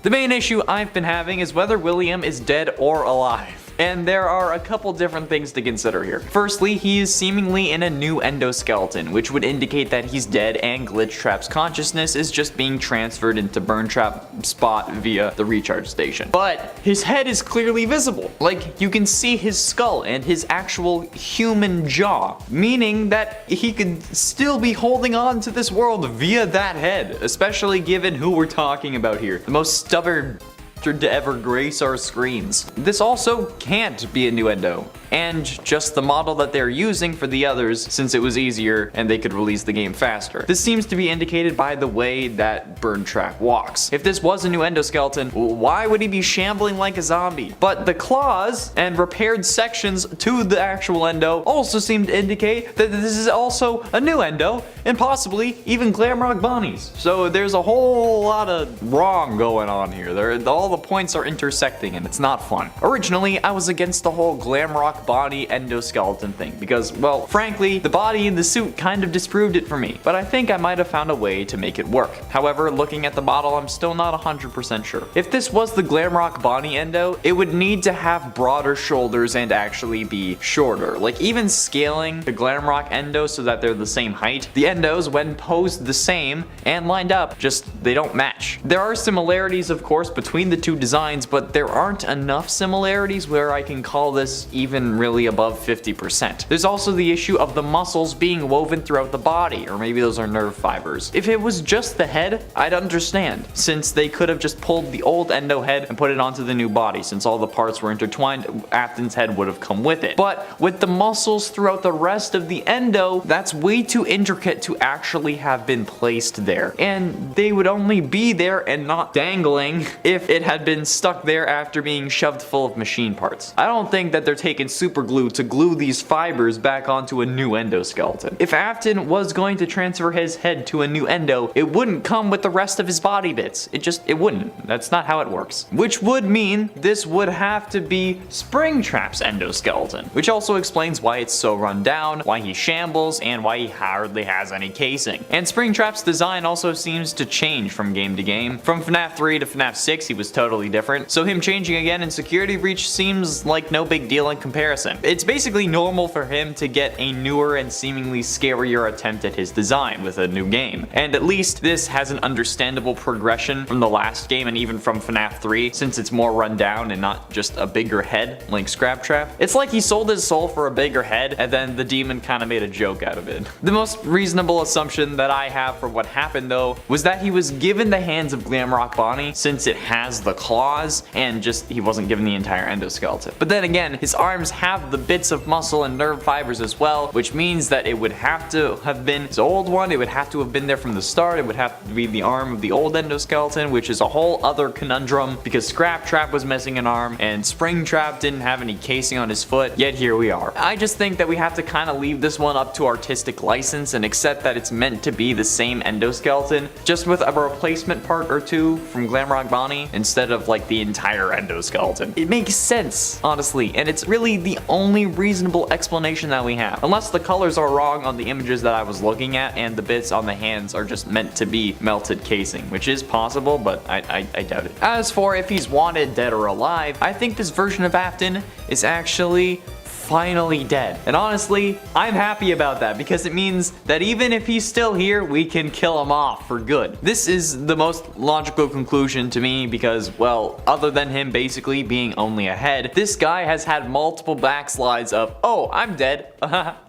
The main issue I've been having is whether William is dead or alive. And there are a couple different things to consider here. Firstly, he is seemingly in a new endoskeleton, which would indicate that he's dead and Glitchtrap's consciousness is just being transferred into Burntrap's spot via the recharge station. But his head is clearly visible. Like, you can see his skull and his actual human jaw, meaning that he could still be holding on to this world via that head, especially given who we're talking about here. The most stubborn to ever grace our screens. This also can't be a new endo, and just the model that they're using for the others since it was easier and they could release the game faster. This seems to be indicated by the way that Burntrap walks. If this was a new endoskeleton, why would he be shambling like a zombie? But the claws and repaired sections to the actual endo also seem to indicate that this is also a new endo and possibly even Glamrock Bonnie's. So there's a whole lot of wrong going on here. All the points are intersecting and it's not fun. Originally, I was against the whole Glamrock Bonnie endoskeleton thing because, well, frankly, the body in the suit kind of disproved it for me, but I think I might have found a way to make it work. However, looking at the model, I'm still not 100% sure. If this was the Glamrock Bonnie endo, it would need to have broader shoulders and actually be shorter. Like, even scaling the Glamrock endo so that they're the same height, the endos, when posed the same and lined up, they don't match. There are similarities, of course, between the two designs, but there aren't enough similarities where I can call this even really above 50%. There's also the issue of the muscles being woven throughout the body, or maybe those are nerve fibers. If it was just the head, I'd understand, since they could have just pulled the old endo head and put it onto the new body. Since all the parts were intertwined, Afton's head would have come with it. But with the muscles throughout the rest of the endo, that's way too intricate to actually have been placed there. And they would only be there and not dangling if it had been stuck there after being shoved full of machine parts. I don't think that they're taking super glue to glue these fibers back onto a new endoskeleton. If Afton was going to transfer his head to a new endo, it wouldn't come with the rest of his body bits. It wouldn't. That's not how it works. Which would mean this would have to be Springtrap's endoskeleton, which also explains why it's so run down, why he shambles, and why he hardly has any casing. And Springtrap's design also seems to change from game to game. From FNAF 3 to FNAF 6, he was totally different, so him changing again in security breach seems like no big deal in comparison. It's basically normal for him to get a newer and seemingly scarier attempt at his design with a new game, and at least this has an understandable progression from the last game and even from FNAF 3, since it's more run down and not just a bigger head like Springtrap. It's like he sold his soul for a bigger head and then the demon kind of made a joke out of it. The most reasonable assumption that I have for what happened though was that he was given the hands of Glamrock Bonnie since it has the claws, and just he wasn't given the entire endoskeleton. But then again, his arms have the bits of muscle and nerve fibers as well, which means that it would have to have been his old one, it would have to have been there from the start, it would have to be the arm of the old endoskeleton, which is a whole other conundrum because Springtrap was missing an arm and Springtrap didn't have any casing on his foot, yet here we are. I just think that we have to kind of leave this one up to artistic license and accept that it's meant to be the same endoskeleton, just with a replacement part or two from Glamrock Bonnie instead of like the entire endoskeleton. It makes sense, honestly, and it's really the only reasonable explanation that we have. Unless the colors are wrong on the images that I was looking at and the bits on the hands are just meant to be melted casing, which is possible, but I doubt it. As for if he's wanted dead or alive, I think this version of Afton is actually finally dead. And honestly, I'm happy about that because it means that even if he's still here, we can kill him off for good. This is the most logical conclusion to me because, well, other than him basically being only a head, this guy has had multiple backslides of, oh, I'm dead,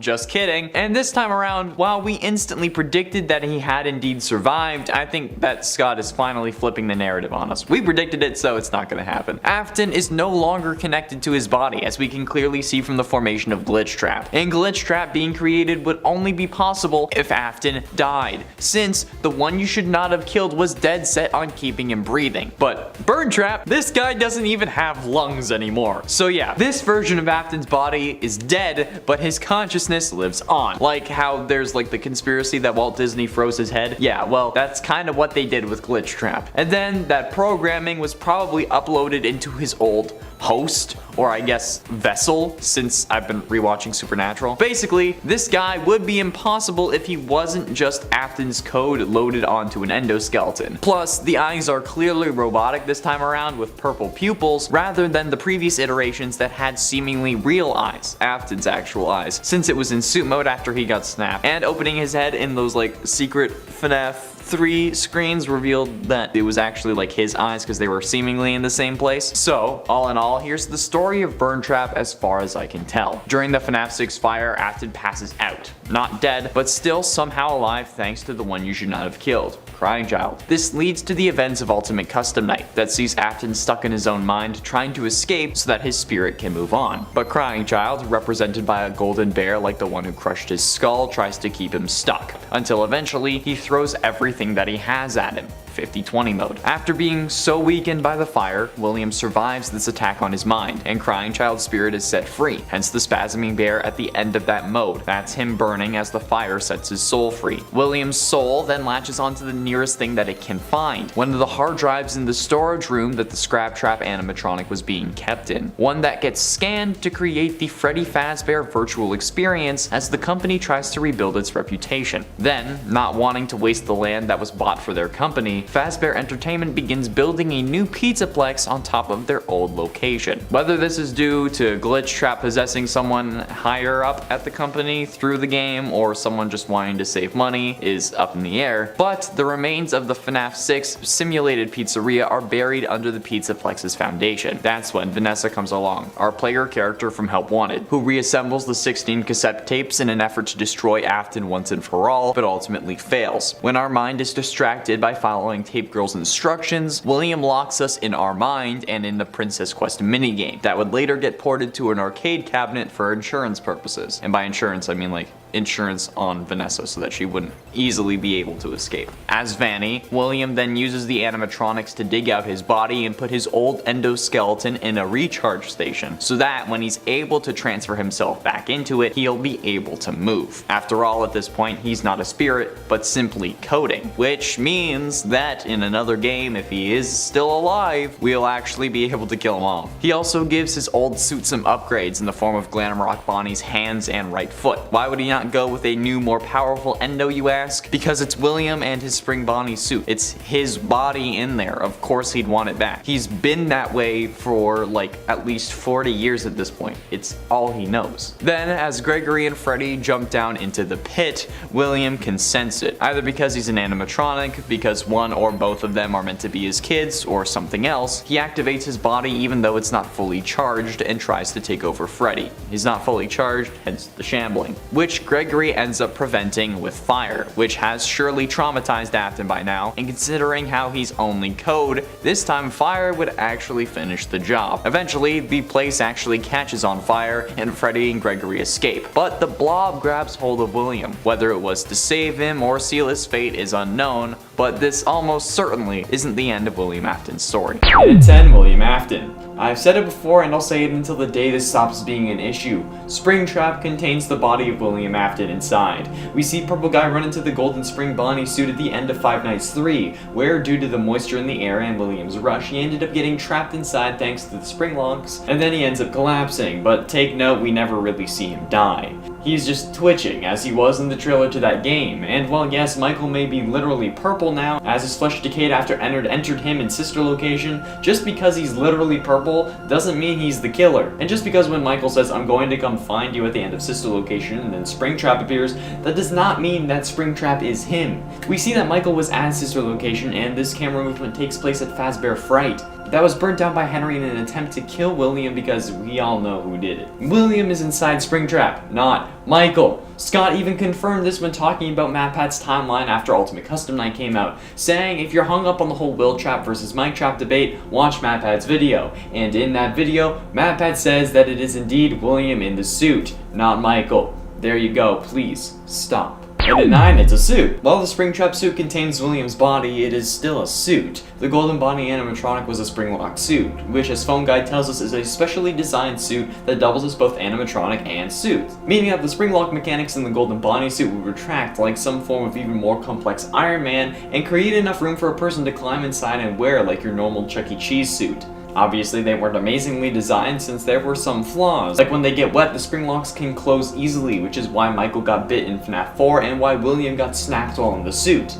just kidding. And this time around, while we instantly predicted that he had indeed survived, I think that Scott is finally flipping the narrative on us. We predicted it, so it's not gonna happen. Afton is no longer connected to his body, as we can clearly see from the formation of Glitchtrap. And Glitchtrap being created would only be possible if Afton died, since the one you should not have killed was dead set on keeping him breathing. But Burntrap, this guy doesn't even have lungs anymore. So yeah, this version of Afton's body is dead, but his consciousness lives on. Like how there's like the conspiracy that Walt Disney froze his head. Yeah, well, that's kind of what they did with Glitchtrap. And then that programming was probably uploaded into his old host, or I guess vessel, since I've been rewatching Supernatural. Basically, this guy would be impossible if he wasn't just Afton's code loaded onto an endoskeleton. Plus, the eyes are clearly robotic this time around with purple pupils, rather than the previous iterations that had seemingly real eyes, Afton's actual eyes, since it was in suit mode after he got snapped. And opening his head in those like secret FNAF 3 screens revealed that it was actually like his eyes because they were seemingly in the same place. So, all in all, here's the story of Springtrap as far as I can tell. During the FNAF 6 fire, Afton passes out. Not dead, but still somehow alive thanks to the one you should not have killed, Crying Child. This leads to the events of Ultimate Custom Night that sees Afton stuck in his own mind trying to escape so that his spirit can move on. But Crying Child, represented by a golden bear like the one who crushed his skull, tries to keep him stuck, until eventually he throws everything that he has at him. 50-20 mode. After being so weakened by the fire, William survives this attack on his mind, and Crying Child's spirit is set free, hence the spasming bear at the end of that mode. That's him burning as the fire sets his soul free. William's soul then latches onto the nearest thing that it can find, one of the hard drives in the storage room that the Springtrap animatronic was being kept in. One that gets scanned to create the Freddy Fazbear virtual experience as the company tries to rebuild its reputation. Then, not wanting to waste the land that was bought for their company, Fazbear Entertainment begins building a new pizzaplex on top of their old location. Whether this is due to Glitchtrap possessing someone higher up at the company through the game, or someone just wanting to save money, is up in the air, but the remains of the FNAF 6 simulated pizzeria are buried under the pizzaplex's foundation. That's when Vanessa comes along, our player character from Help Wanted, who reassembles the 16 cassette tapes in an effort to destroy Afton once and for all, but ultimately fails. When our mind is distracted by following Tape Girl's instructions, William locks us in our mind and in the Princess Quest minigame that would later get ported to an arcade cabinet for insurance purposes. And by insurance, I mean like insurance on Vanessa so that she wouldn't easily be able to escape. As Vanny, William then uses the animatronics to dig out his body and put his old endoskeleton in a recharge station so that when he's able to transfer himself back into it, he'll be able to move. After all, at this point, he's not a spirit, but simply coding, which means that in another game, if he is still alive, we'll actually be able to kill him off. He also gives his old suit some upgrades in the form of Glamrock Bonnie's hands and right foot. Why would he not go with a new, more powerful endo, you ask? Because it's William and his Spring Bonnie suit. It's his body in there. Of course he'd want it back. He's been that way for like at least 40 years at this point. It's all he knows. Then, as Gregory and Freddy jump down into the pit, William can sense it. Either because he's an animatronic, because one or both of them are meant to be his kids, or something else, he activates his body even though it's not fully charged and tries to take over Freddy. He's not fully charged, hence the shambling, which Gregory ends up preventing with fire, which has surely traumatized Afton by now, and considering how he's only code, this time fire would actually finish the job. Eventually, the place actually catches on fire, and Freddy and Gregory escape, but the blob grabs hold of William. Whether it was to save him or seal his fate is unknown, but this almost certainly isn't the end of William Afton's story. And at 10, William Afton. I've said it before and I'll say it until the day this stops being an issue. Springtrap contains the body of William Afton inside. We see Purple Guy run into the Golden Spring Bonnie suit at the end of Five Nights 3, where due to the moisture in the air and William's rush, he ended up getting trapped inside thanks to the spring locks, and then he ends up collapsing, but take note, we never really see him die. He's just twitching, as he was in the trailer to that game, and while yes, Michael may be literally purple now, as his flesh decayed after Ennard entered him in Sister Location, just because he's literally purple doesn't mean he's the killer. And just because when Michael says, "I'm going to come find you" at the end of Sister Location, and then Springtrap appears, that does not mean that Springtrap is him. We see that Michael was at Sister Location, and this camera movement takes place at Fazbear Fright. That was burnt down by Henry in an attempt to kill William because we all know who did it. William is inside Springtrap, not Michael. Scott even confirmed this when talking about MatPat's timeline after Ultimate Custom Night came out, saying if you're hung up on the whole Will Trap versus Mike Trap debate, watch MatPat's video. And in that video, MatPat says that it is indeed William in the suit, not Michael. There you go, please, stop. And at 9, it's a suit. While the Springtrap suit contains William's body, it is still a suit. The Golden Bonnie animatronic was a spring-locked suit, which as Phone Guide tells us is a specially designed suit that doubles as both animatronic and suit. Meaning that the spring-lock mechanics in the Golden Bonnie suit would retract like some form of even more complex Iron Man and create enough room for a person to climb inside and wear like your normal Chuck E. Cheese suit. Obviously, they weren't amazingly designed since there were some flaws. Like when they get wet, the spring locks can close easily, which is why Michael got bit in FNAF 4 and why William got snapped while in the suit.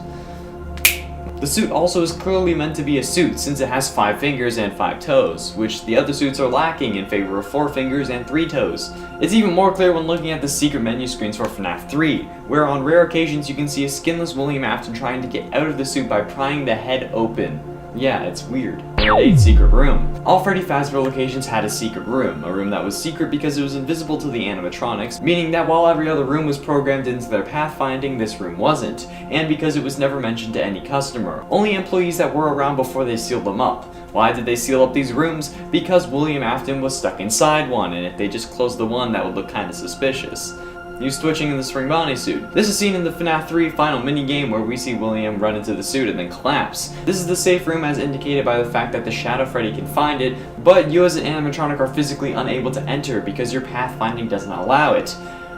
The suit also is clearly meant to be a suit since it has 5 fingers and 5 toes, which the other suits are lacking in favor of 4 fingers and 3 toes. It's even more clear when looking at the secret menu screens for FNAF 3, where on rare occasions you can see a skinless William Afton trying to get out of the suit by prying the head open. Yeah, it's weird. And it ate secret room. All Freddy Fazbear locations had a secret room, a room that was secret because it was invisible to the animatronics, meaning that while every other room was programmed into their pathfinding, this room wasn't, and because it was never mentioned to any customer. Only employees that were around before they sealed them up. Why did they seal up these rooms? Because William Afton was stuck inside one, and if they just closed the one, that would look kinda suspicious. Use twitching in the Spring Bonnie suit. This is seen in the FNAF 3 final minigame where we see William run into the suit and then collapse. This is the safe room as indicated by the fact that the Shadow Freddy can find it, but you as an animatronic are physically unable to enter because your pathfinding doesn't allow it.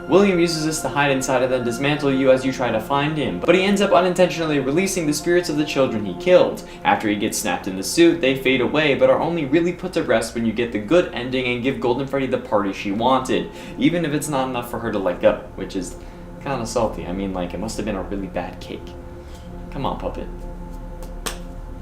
William uses this to hide inside and then dismantle you as you try to find him, but he ends up unintentionally releasing the spirits of the children he killed. After he gets snapped in the suit, they fade away, but are only really put to rest when you get the good ending and give Golden Freddy the party she wanted, even if it's not enough for her to let go, which is kinda salty. I mean, like, it must have been a really bad cake. Come on, puppet.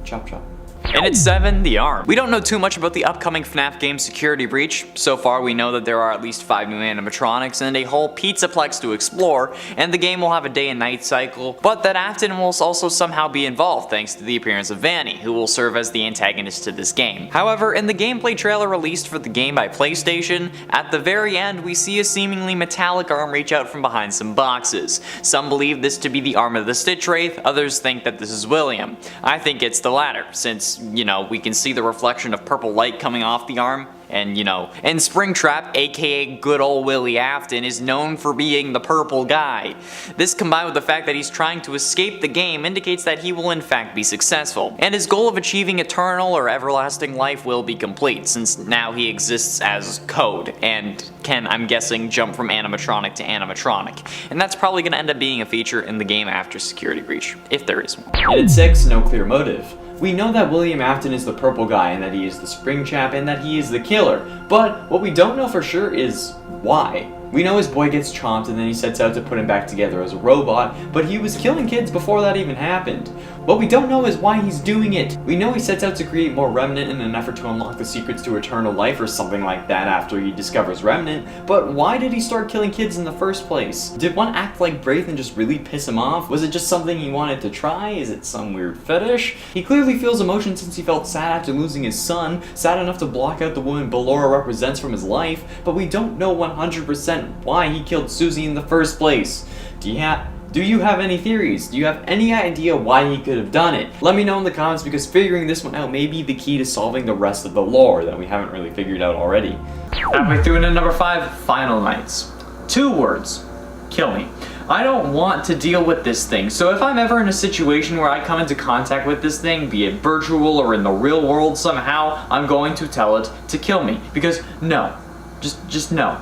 Chop chop. And at 7, the arm. We don't know too much about the upcoming FNAF game Security Breach. So far we know that there are at least 5 new animatronics and a whole pizzaplex to explore, and the game will have a day and night cycle, but that Afton will also somehow be involved thanks to the appearance of Vanny, who will serve as the antagonist to this game. However, in the gameplay trailer released for the game by PlayStation, at the very end we see a seemingly metallic arm reach out from behind some boxes. Some believe this to be the arm of the Stitch Wraith, others think that this is William. I think it's the latter, since we can see the reflection of purple light coming off the arm, and Springtrap, aka good old Willie Afton, is known for being the purple guy. This combined with the fact that he's trying to escape the game indicates that he will in fact be successful, and his goal of achieving eternal or everlasting life will be complete, since now he exists as code, and can, I'm guessing, jump from animatronic to animatronic. And that's probably going to end up being a feature in the game after Security Breach, if there is one. And at 6, no clear motive. We know that William Afton is the purple guy and that he is the Springtrap and that he is the killer, but what we don't know for sure is why. We know his boy gets chomped and then he sets out to put him back together as a robot, but he was killing kids before that even happened. What we don't know is why he's doing it. We know he sets out to create more Remnant in an effort to unlock the secrets to eternal life or something like that after he discovers Remnant, but why did he start killing kids in the first place? Did one act like Braith and just really piss him off? Was it just something he wanted to try? Is it some weird fetish? He clearly feels emotion since he felt sad after losing his son, sad enough to block out the woman Ballora represents from his life, but we don't know 100% why he killed Susie in the first place. Do you have any theories? Do you have any idea why he could have done it? Let me know in the comments because figuring this one out may be the key to solving the rest of the lore that we haven't really figured out already. Halfway through into number 5, Final Nights. 2 words. Kill me. I don't want to deal with this thing, so if I'm ever in a situation where I come into contact with this thing, be it virtual or in the real world somehow, I'm going to tell it to kill me. Because no. Just no.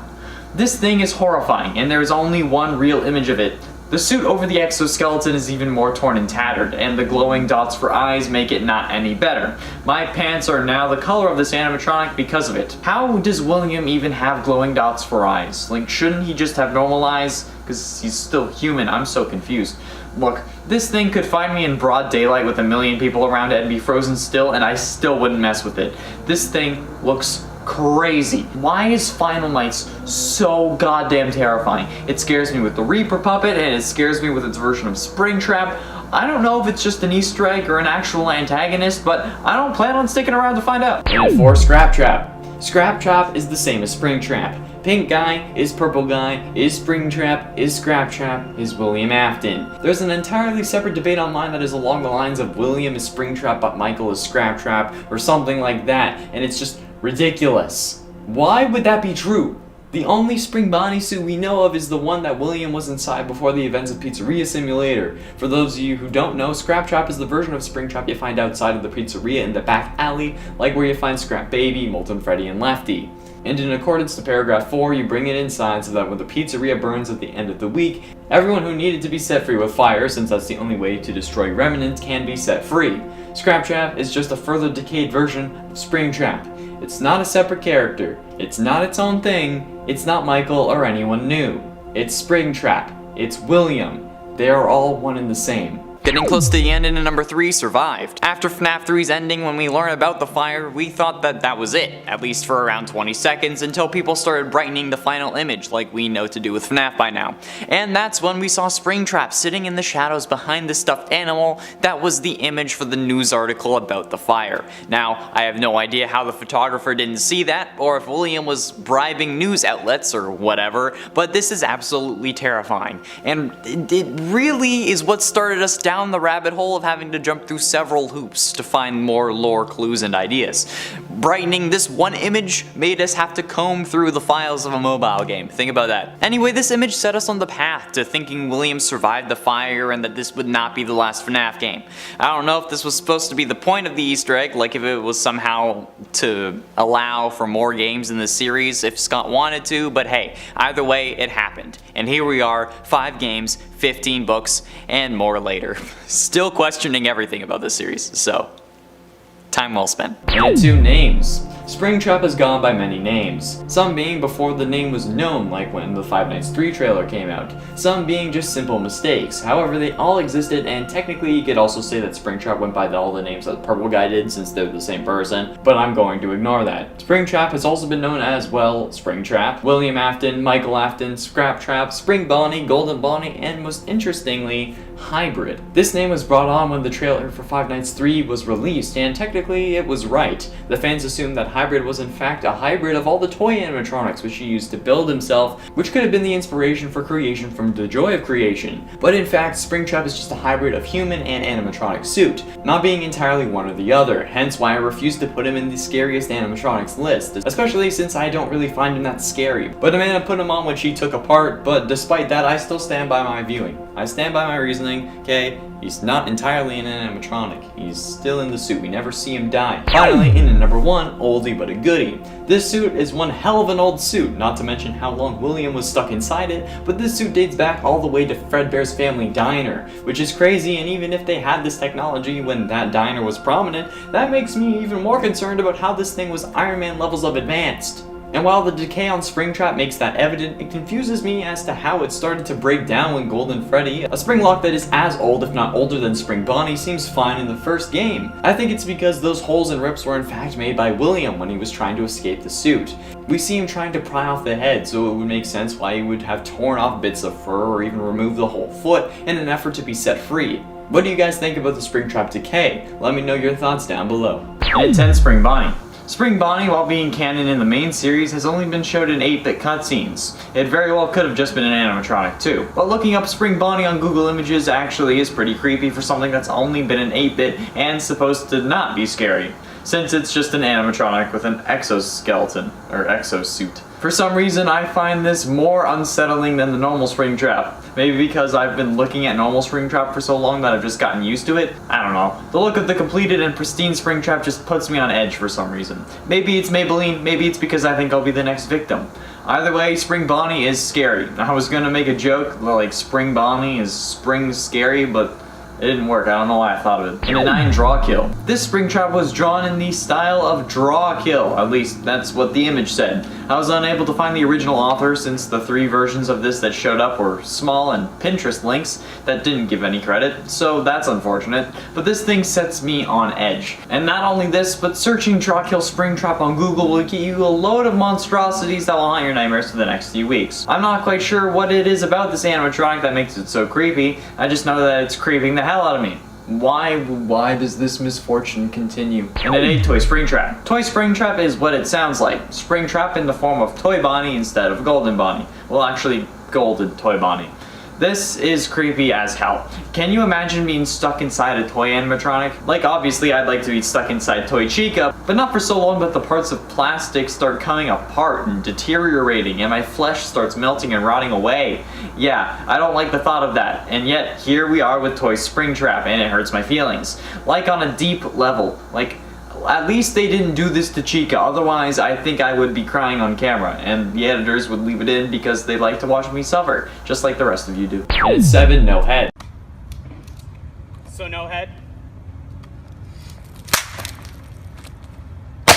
This thing is horrifying, and there is only one real image of it. The suit over the exoskeleton is even more torn and tattered, and the glowing dots for eyes make it not any better. My pants are now the color of this animatronic because of it. How does William even have glowing dots for eyes? Like, shouldn't he just have normal eyes? Because he's still human, I'm so confused. Look, this thing could find me in broad daylight with a million people around it and be frozen still, and I still wouldn't mess with it. This thing looks crazy. Why is Final Nights so goddamn terrifying? It scares me with the Reaper puppet, and it scares me with its version of Springtrap. I don't know if it's just an Easter egg or an actual antagonist, but I don't plan on sticking around to find out. And for Scraptrap. Scraptrap is the same as Springtrap. Pink guy is purple guy, is Springtrap, is Scraptrap, is William Afton. There's an entirely separate debate online that is along the lines of William is Springtrap but Michael is Scraptrap or something like that, and it's just ridiculous. Why would that be true? The only Spring Bonnie suit we know of is the one that William was inside before the events of Pizzeria Simulator. For those of you who don't know, Scraptrap is the version of Springtrap you find outside of the pizzeria in the back alley, like where you find Scrap Baby, Molten Freddy, and Lefty. And in accordance to paragraph 4, you bring it inside so that when the pizzeria burns at the end of the week, everyone who needed to be set free with fire, since that's the only way to destroy remnants, can be set free. Scraptrap is just a further decayed version of Springtrap. It's not a separate character, it's not its own thing, it's not Michael or anyone new. It's Springtrap, it's William. They are all one and the same. Getting close to the end and number 3 survived. After FNAF 3's ending, when we learned about the fire, we thought that was it, at least for around 20 seconds, until people started brightening the final image like we know to do with FNAF by now. And that's when we saw Springtrap sitting in the shadows behind the stuffed animal that was the image for the news article about the fire. Now, I have no idea how the photographer didn't see that, or if William was bribing news outlets or whatever, but this is absolutely terrifying. And it really is what started us down the rabbit hole of having to jump through several hoops to find more lore clues and ideas. Brightening this one image made us have to comb through the files of a mobile game. Think about that. Anyway, this image set us on the path to thinking William survived the fire and that this would not be the last FNAF game. I don't know if this was supposed to be the point of the Easter egg, like if it was somehow to allow for more games in the series if Scott wanted to, but hey, either way, it happened. And here we are, 5 games, 15 books, and more later. Still questioning everything about this series, so time well spent. And 2 names. Springtrap has gone by many names, some being before the name was known, like when the Five Nights 3 trailer came out, some being just simple mistakes. However, they all existed, and technically you could also say that Springtrap went by all the names that the Purple Guy did since they're the same person, but I'm going to ignore that. Springtrap has also been known as, well, Springtrap, William Afton, Michael Afton, Scraptrap, Spring Bonnie, Golden Bonnie, and most interestingly, Hybrid. This name was brought on when the trailer for Five Nights 3 was released, and technically it was right. The fans assumed that Hybrid was in fact a hybrid of all the toy animatronics which he used to build himself, which could have been the inspiration for creation from The Joy of Creation. But in fact, Springtrap is just a hybrid of human and animatronic suit, not being entirely one or the other, hence why I refused to put him in the scariest animatronics list, especially since I don't really find him that scary. But Amanda put him on when she took apart, but despite that, I still stand by my viewing. I stand by my reasoning, okay? He's not entirely an animatronic. He's still in the suit. We never see him die. Finally, in at number 1, oldie but a goodie. This suit is one hell of an old suit, not to mention how long William was stuck inside it, but this suit dates back all the way to Fredbear's Family Diner, which is crazy, and even if they had this technology when that diner was prominent, that makes me even more concerned about how this thing was Iron Man levels of advanced. And while the decay on Springtrap makes that evident, it confuses me as to how it started to break down when Golden Freddy, a spring lock that is as old if not older than Spring Bonnie, seems fine in the first game. I think it's because those holes and rips were in fact made by William when he was trying to escape the suit. We see him trying to pry off the head, so it would make sense why he would have torn off bits of fur or even removed the whole foot in an effort to be set free. What do you guys think about the Springtrap decay? Let me know your thoughts down below. And 10, Spring Bonnie. Spring Bonnie, while being canon in the main series, has only been showed in 8-bit cutscenes. It very well could have just been an animatronic too. But looking up Spring Bonnie on Google Images actually is pretty creepy for something that's only been in 8-bit and supposed to not be scary, since it's just an animatronic with an exoskeleton, or exosuit. For some reason, I find this more unsettling than the normal Springtrap. Maybe because I've been looking at normal Springtrap for so long that I've just gotten used to it? I don't know. The look of the completed and pristine Springtrap just puts me on edge for some reason. Maybe it's Maybelline, maybe it's because I think I'll be the next victim. Either way, Spring Bonnie is scary. I was gonna make a joke like Spring Bonnie is spring scary, but it didn't work. I don't know why I thought of it. In a 9, Draw Kill. This Springtrap was drawn in the style of Draw Kill. At least that's what the image said. I was unable to find the original author since the 3 versions of this that showed up were small and Pinterest links that didn't give any credit, so that's unfortunate. But this thing sets me on edge. And not only this, but searching Draw Kill Springtrap on Google will get you a load of monstrosities that will haunt your nightmares for the next few weeks. I'm not quite sure what it is about this animatronic that makes it so creepy. I just know that it's creeping the hell out of me. Why does this misfortune continue? And at 8, Toy Springtrap. Toy Springtrap is what it sounds like. Springtrap in the form of Toy Bonnie instead of Golden Bonnie. Well, actually, Golden Toy Bonnie. This is creepy as hell. Can you imagine being stuck inside a toy animatronic? Like, obviously I'd like to be stuck inside Toy Chica, but not for so long that the parts of plastic start coming apart and deteriorating and my flesh starts melting and rotting away. Yeah, I don't like the thought of that, and yet here we are with Toy Springtrap and it hurts my feelings. Like on a deep level. Like, at least they didn't do this to Chica, otherwise I think I would be crying on camera, and the editors would leave it in because they like to watch me suffer, just like the rest of you do. And 7, No Head. So no head?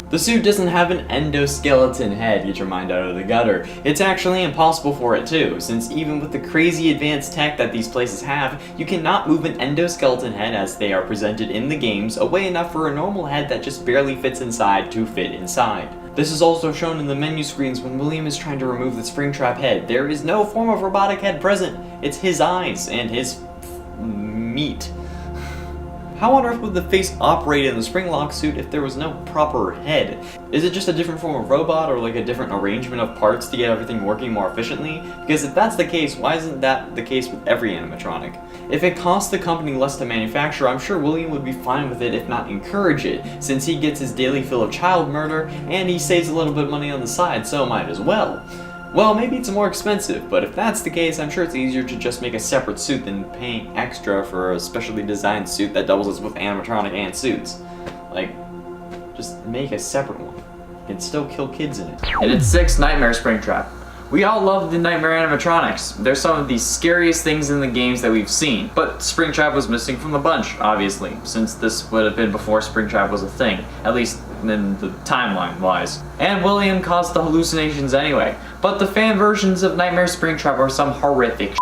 The suit doesn't have an endoskeleton head, get your mind out of the gutter. It's actually impossible for it too, since even with the crazy advanced tech that these places have, you cannot move an endoskeleton head as they are presented in the games away enough for a normal head that just barely fits inside to fit inside. This is also shown in the menu screens when William is trying to remove the Springtrap head. There is no form of robotic head present. It's his eyes and his meat. How on earth would the face operate in the Springlock suit if there was no proper head? Is it just a different form of robot or like a different arrangement of parts to get everything working more efficiently? Because if that's the case, why isn't that the case with every animatronic? If it costs the company less to manufacture, I'm sure William would be fine with it if not encourage it, since he gets his daily fill of child murder and he saves a little bit of money on the side, so might as well. Well, maybe it's more expensive, but if that's the case, I'm sure it's easier to just make a separate suit than paying extra for a specially designed suit that doubles as both animatronic and suits. Like, just make a separate one. You can still kill kids in it. And it's 6, Nightmare Springtrap. We all love the Nightmare animatronics. They're some of the scariest things in the games that we've seen. But Springtrap was missing from the bunch, obviously, since this would have been before Springtrap was a thing, at least in the timeline-wise. And William caused the hallucinations anyway. But the fan versions of Nightmare Springtrap are some horrific shit.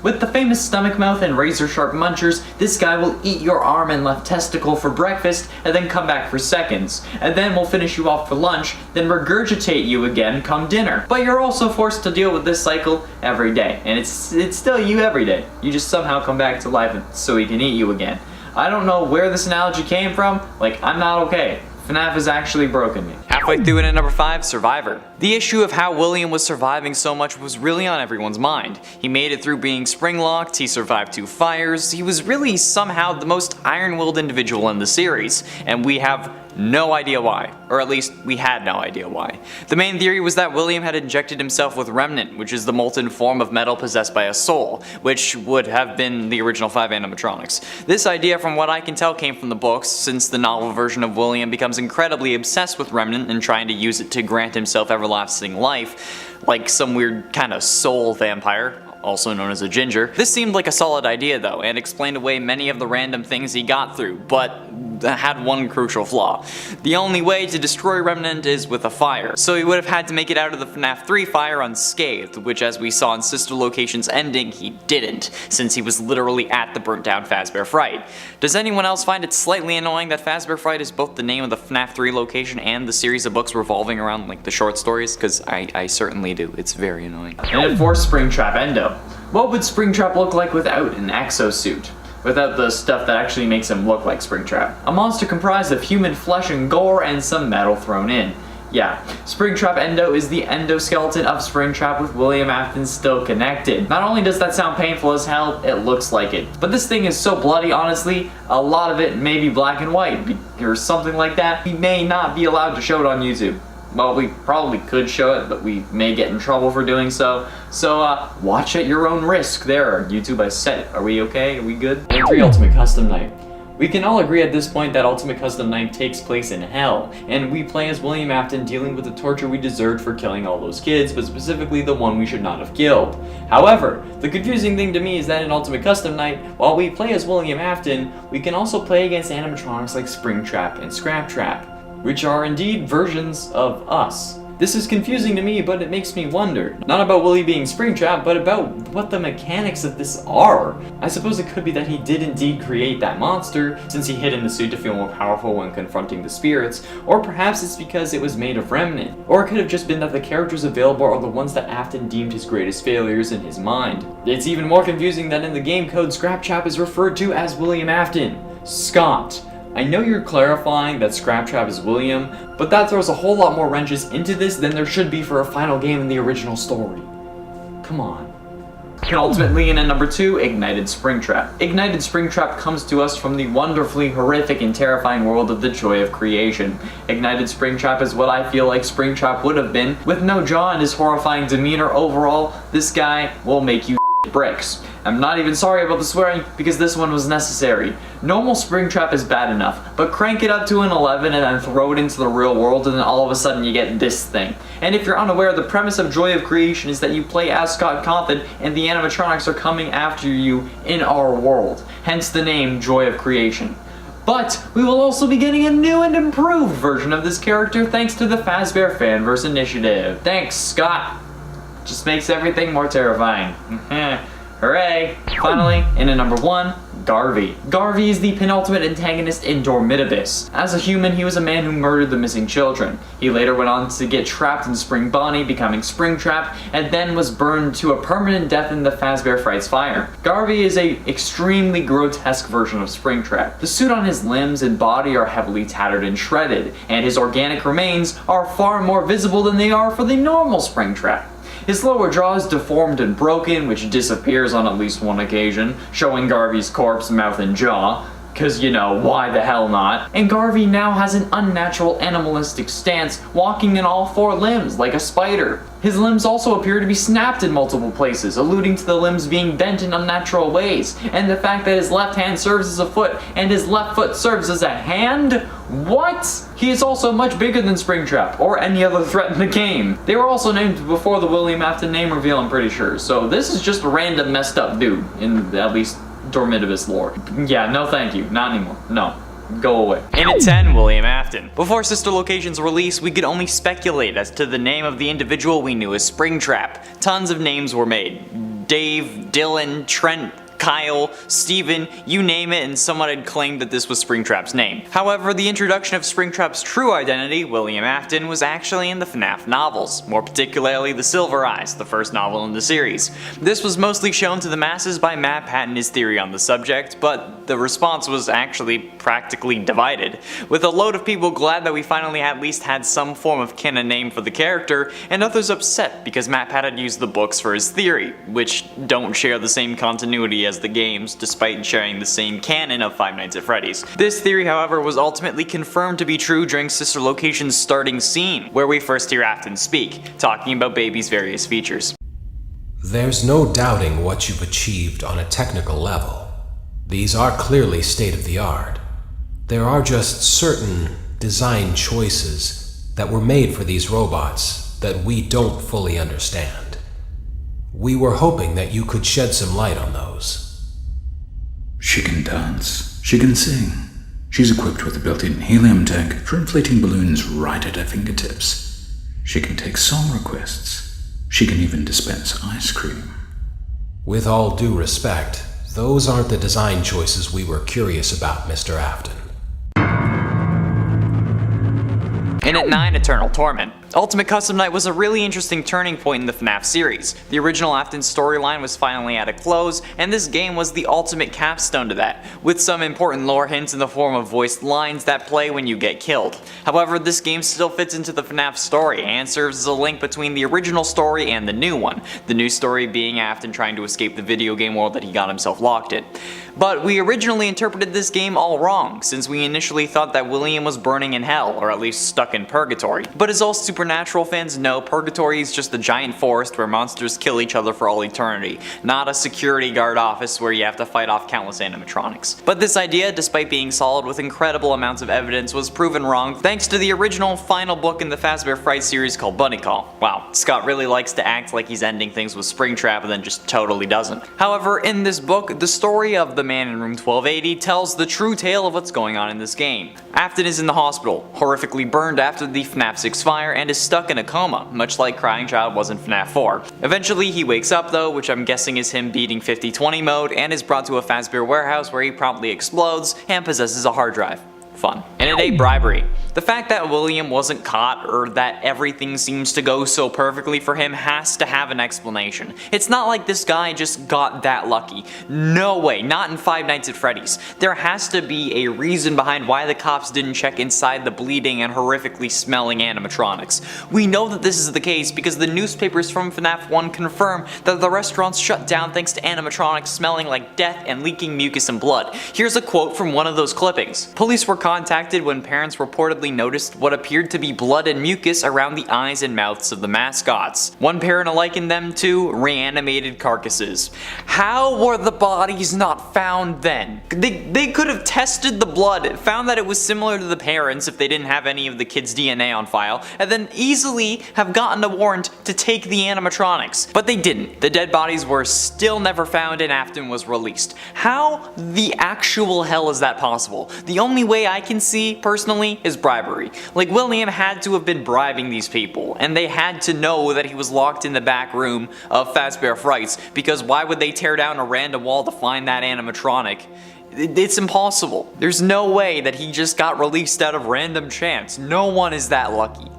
With the famous stomach mouth and razor-sharp munchers, this guy will eat your arm and left testicle for breakfast and then come back for seconds. And then will finish you off for lunch, then regurgitate you again come dinner. But you're also forced to deal with this cycle every day. And it's still you every day. You just somehow come back to life so he can eat you again. I don't know where this analogy came from. Like, I'm not okay. FNAF has actually broken me. Halfway through it at number 5, Survivor. The issue of how William was surviving so much was really on everyone's mind. He made it through being spring-locked, he survived 2 fires, he was really somehow the most iron-willed individual in the series, and we have no idea why. Or at least, we had no idea why. The main theory was that William had injected himself with Remnant, which is the molten form of metal possessed by a soul, which would have been the original 5 animatronics. This idea, from what I can tell, came from the books, since the novel version of William becomes incredibly obsessed with Remnant and trying to use it to grant himself everlasting life, like some weird kind of soul vampire, also known as a ginger. This seemed like a solid idea though, and explained away many of the random things he got through, but had one crucial flaw. The only way to destroy Remnant is with a fire, so he would have had to make it out of the FNAF 3 fire unscathed, which as we saw in Sister Location's ending, he didn't, since he was literally at the burnt down Fazbear Fright. Does anyone else find it slightly annoying that Fazbear Fright is both the name of the FNAF 3 location and the series of books revolving around like the short stories? Because I certainly do. It's very annoying. And for Springtrap Endo. What would Springtrap look like without an exosuit? Without the stuff that actually makes him look like Springtrap. A monster comprised of human flesh and gore and some metal thrown in. Yeah, Springtrap Endo is the endoskeleton of Springtrap with William Afton still connected. Not only does that sound painful as hell, it looks like it. But this thing is so bloody, honestly, a lot of it may be black and white, or something like that. We may not be allowed to show it on YouTube. Well, we probably could show it, but we may get in trouble for doing so. So, watch at your own risk there. YouTube, I said it. Are we okay? Are we good? And 3, Ultimate Custom Night. We can all agree at this point that Ultimate Custom Night takes place in hell, and we play as William Afton dealing with the torture we deserved for killing all those kids, but specifically the one we should not have killed. However, the confusing thing to me is that in Ultimate Custom Night, while we play as William Afton, we can also play against animatronics like Springtrap and Scraptrap, which are indeed versions of us. This is confusing to me, but it makes me wonder. Not about Willie being Springtrap, but about what the mechanics of this are. I suppose it could be that he did indeed create that monster, since he hid in the suit to feel more powerful when confronting the spirits, or perhaps it's because it was made of Remnant. Or it could have just been that the characters available are the ones that Afton deemed his greatest failures in his mind. It's even more confusing that in the game code, Scraptrap is referred to as William Afton. Scott. I know you're clarifying that Scraptrap is William, but that throws a whole lot more wrenches into this than there should be for a final game in the original story. Come on. And ultimately, in at number 2, Ignited Springtrap. Ignited Springtrap comes to us from the wonderfully horrific and terrifying world of the Joy of Creation. Ignited Springtrap is what I feel like Springtrap would have been. With no jaw and his horrifying demeanor overall, this guy will make you bricks. I'm not even sorry about the swearing because this one was necessary. Normal Springtrap is bad enough, but crank it up to an 11 and then throw it into the real world and then all of a sudden you get this thing. And if you're unaware, the premise of Joy of Creation is that you play as Scott Cawthon and the animatronics are coming after you in our world. Hence the name Joy of Creation. But we will also be getting a new and improved version of this character thanks to the Fazbear Fanverse initiative. Thanks, Scott. Just makes everything more terrifying. Hooray! Finally, in at number 1, Garvey. Garvey is the penultimate antagonist in Dormitibus. As a human, he was a man who murdered the missing children. He later went on to get trapped in Spring Bonnie, becoming Springtrap, and then was burned to a permanent death in the Fazbear Frights fire. Garvey is a extremely grotesque version of Springtrap. The suit on his limbs and body are heavily tattered and shredded, and his organic remains are far more visible than they are for the normal Springtrap. His lower jaw is deformed and broken, which disappears on at least one occasion, showing Garvey's corpse, mouth, and jaw. Cause you know, why the hell not? And Garvey now has an unnatural animalistic stance, walking in all 4 limbs like a spider. His limbs also appear to be snapped in multiple places, alluding to the limbs being bent in unnatural ways, and the fact that his left hand serves as a foot and his left foot serves as a hand? What? He is also much bigger than Springtrap, or any other threat in the game. They were also named before the William Afton name reveal, I'm pretty sure, so this is just a random messed up dude, in at least Dormitibus lore. Yeah, no thank you, not anymore, no. Go away. In at 10, William Afton. Before Sister Location's release, we could only speculate as to the name of the individual we knew as Springtrap. Tons of names were made. Dave, Dylan, Trent, Kyle, Steven, you name it, and someone had claimed that this was Springtrap's name. However, the introduction of Springtrap's true identity, William Afton, was actually in the FNAF novels, more particularly The Silver Eyes, the first novel in the series. This was mostly shown to the masses by Matt Pat and his theory on the subject, but the response was actually practically divided, with a load of people glad that we finally at least had some form of canon name for the character, and others upset because Matt Pat had used the books for his theory, which don't share the same continuity as the games, despite sharing the same canon of Five Nights at Freddy's. This theory, however, was ultimately confirmed to be true during Sister Location's starting scene, where we first hear Afton speak, talking about Baby's various features. There's no doubting what you've achieved on a technical level. These are clearly state-of-the-art. There are just certain design choices that were made for these robots that we don't fully understand. We were hoping that you could shed some light on those. She can dance. She can sing. She's equipped with a built-in helium tank for inflating balloons right at her fingertips. She can take song requests. She can even dispense ice cream. With all due respect, those aren't the design choices we were curious about, Mr. Afton. In at 9, Eternal Torment. Ultimate Custom Night was a really interesting turning point in the FNAF series. The original Afton storyline was finally at a close, and this game was the ultimate capstone to that, with some important lore hints in the form of voiced lines that play when you get killed. However, this game still fits into the FNAF story, and serves as a link between the original story and the new one, the new story being Afton trying to escape the video game world that he got himself locked in. But we originally interpreted this game all wrong, since we initially thought that William was burning in hell, or at least stuck in purgatory. But as all Supernatural fans know, purgatory is just a giant forest where monsters kill each other for all eternity, not a security guard office where you have to fight off countless animatronics. But this idea, despite being solid with incredible amounts of evidence, was proven wrong thanks to the original final book in the Fazbear Fright series called Bunny Call. Wow, Scott really likes to act like he's ending things with Springtrap and then just totally doesn't. However, in this book, the story of the man in room 1280 tells the true tale of what's going on in this game. Afton is in the hospital, horrifically burned after the FNAF 6 fire, and is stuck in a coma, much like Crying Child was in FNAF 4. Eventually he wakes up though, which I'm guessing is him beating 50-20 mode, and is brought to a Fazbear warehouse where he promptly explodes and possesses a hard drive. Fun. And at 8, bribery. The fact that William wasn't caught, or that everything seems to go so perfectly for him, has to have an explanation. It's not like this guy just got that lucky. No way, not in Five Nights at Freddy's. There has to be a reason behind why the cops didn't check inside the bleeding and horrifically smelling animatronics. We know that this is the case because the newspapers from FNAF 1 confirm that the restaurants shut down thanks to animatronics smelling like death and leaking mucus and blood. Here's a quote from one of those clippings. Police were contacted when parents reportedly noticed what appeared to be blood and mucus around the eyes and mouths of the mascots. One parent likened them to reanimated carcasses. How were the bodies not found then? They could have tested the blood, found that it was similar to the parents if they didn't have any of the kids' DNA on file, and then easily have gotten a warrant to take the animatronics. But they didn't. The dead bodies were still never found and Afton was released. How the actual hell is that possible? The only way I can see, personally, is bribery. Like, William had to have been bribing these people, and they had to know that he was locked in the back room of Fazbear Frights, because why would they tear down a random wall to find that animatronic? It's impossible. There's no way that he just got released out of random chance. No one is that lucky.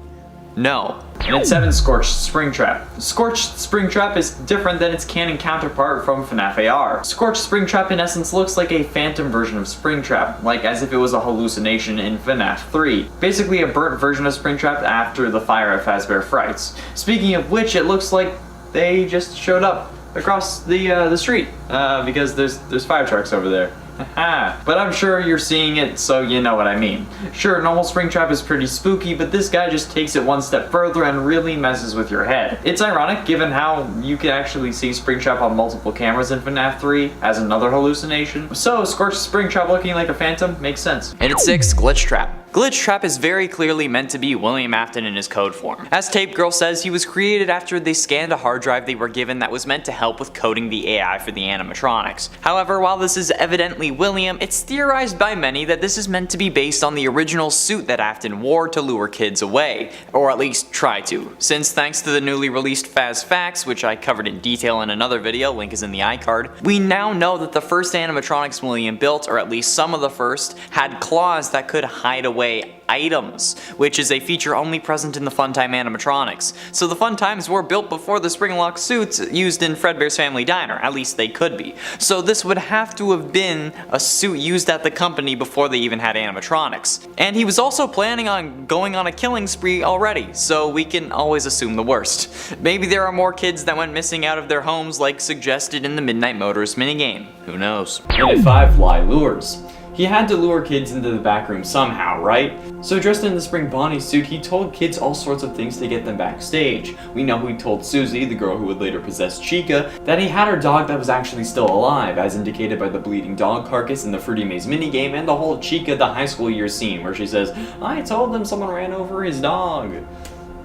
No. And at 7, Scorched Springtrap. Scorched Springtrap is different than its canon counterpart from FNAF AR. Scorched Springtrap in essence looks like a phantom version of Springtrap, like as if it was a hallucination in FNAF 3. Basically a burnt version of Springtrap after the fire at Fazbear Frights. Speaking of which, it looks like they just showed up across the street, because there's fire trucks over there. But I'm sure you're seeing it, so you know what I mean. Sure, normal Springtrap is pretty spooky, but this guy just takes it one step further and really messes with your head. It's ironic given how you can actually see Springtrap on multiple cameras in FNAF 3 as another hallucination. So Scorched Springtrap looking like a phantom makes sense. And at 6, Glitch Trap. Glitch Trap is very clearly meant to be William Afton in his code form. As Tape Girl says, he was created after they scanned a hard drive they were given that was meant to help with coding the AI for the animatronics. However, while this is evidently William, it's theorized by many that this is meant to be based on the original suit that Afton wore to lure kids away, or at least try to, since thanks to the newly released Faz Facts, which I covered in detail in another video, link is in the iCard, we now know that the first animatronics William built, or at least some of the first, had claws that could hide away items, which is a feature only present in the Funtime animatronics. So the Funtimes were built before the spring-lock suits used in Fredbear's Family Diner, at least they could be. So this would have to have been a suit used at the company before they even had animatronics. And he was also planning on going on a killing spree already, so we can always assume the worst. Maybe there are more kids that went missing out of their homes like suggested in the Midnight Motorist minigame. Who knows? And at 5, Fly Lures. He had to lure kids into the back room somehow, right? So dressed in the Spring Bonnie suit, he told kids all sorts of things to get them backstage. We know he told Susie, the girl who would later possess Chica, that he had her dog that was actually still alive, as indicated by the bleeding dog carcass in the Fruity Maze minigame and the whole Chica the high school year scene where she says, "I told them someone ran over his dog,"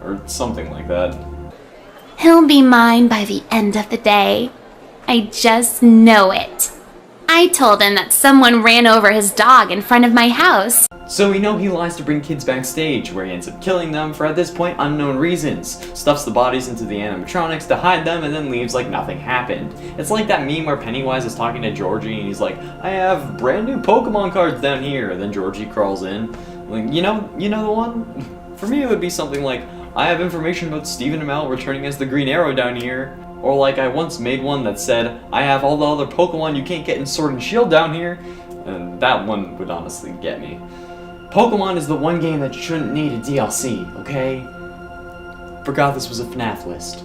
or something like that. He'll be mine by the end of the day. I just know it. I told him that someone ran over his dog in front of my house. So we know he lies to bring kids backstage, where he ends up killing them for at this point unknown reasons, stuffs the bodies into the animatronics to hide them, and then leaves like nothing happened. It's like that meme where Pennywise is talking to Georgie and he's like, "I have brand new Pokemon cards down here," and then Georgie crawls in. Like, you know the one? For me it would be something like, "I have information about Stephen Amell returning as the Green Arrow down here." Or like I once made one that said, "I have all the other Pokemon you can't get in Sword and Shield down here." And that one would honestly get me. Pokemon is the one game that shouldn't need a DLC, okay? Forgot this was a FNAF list.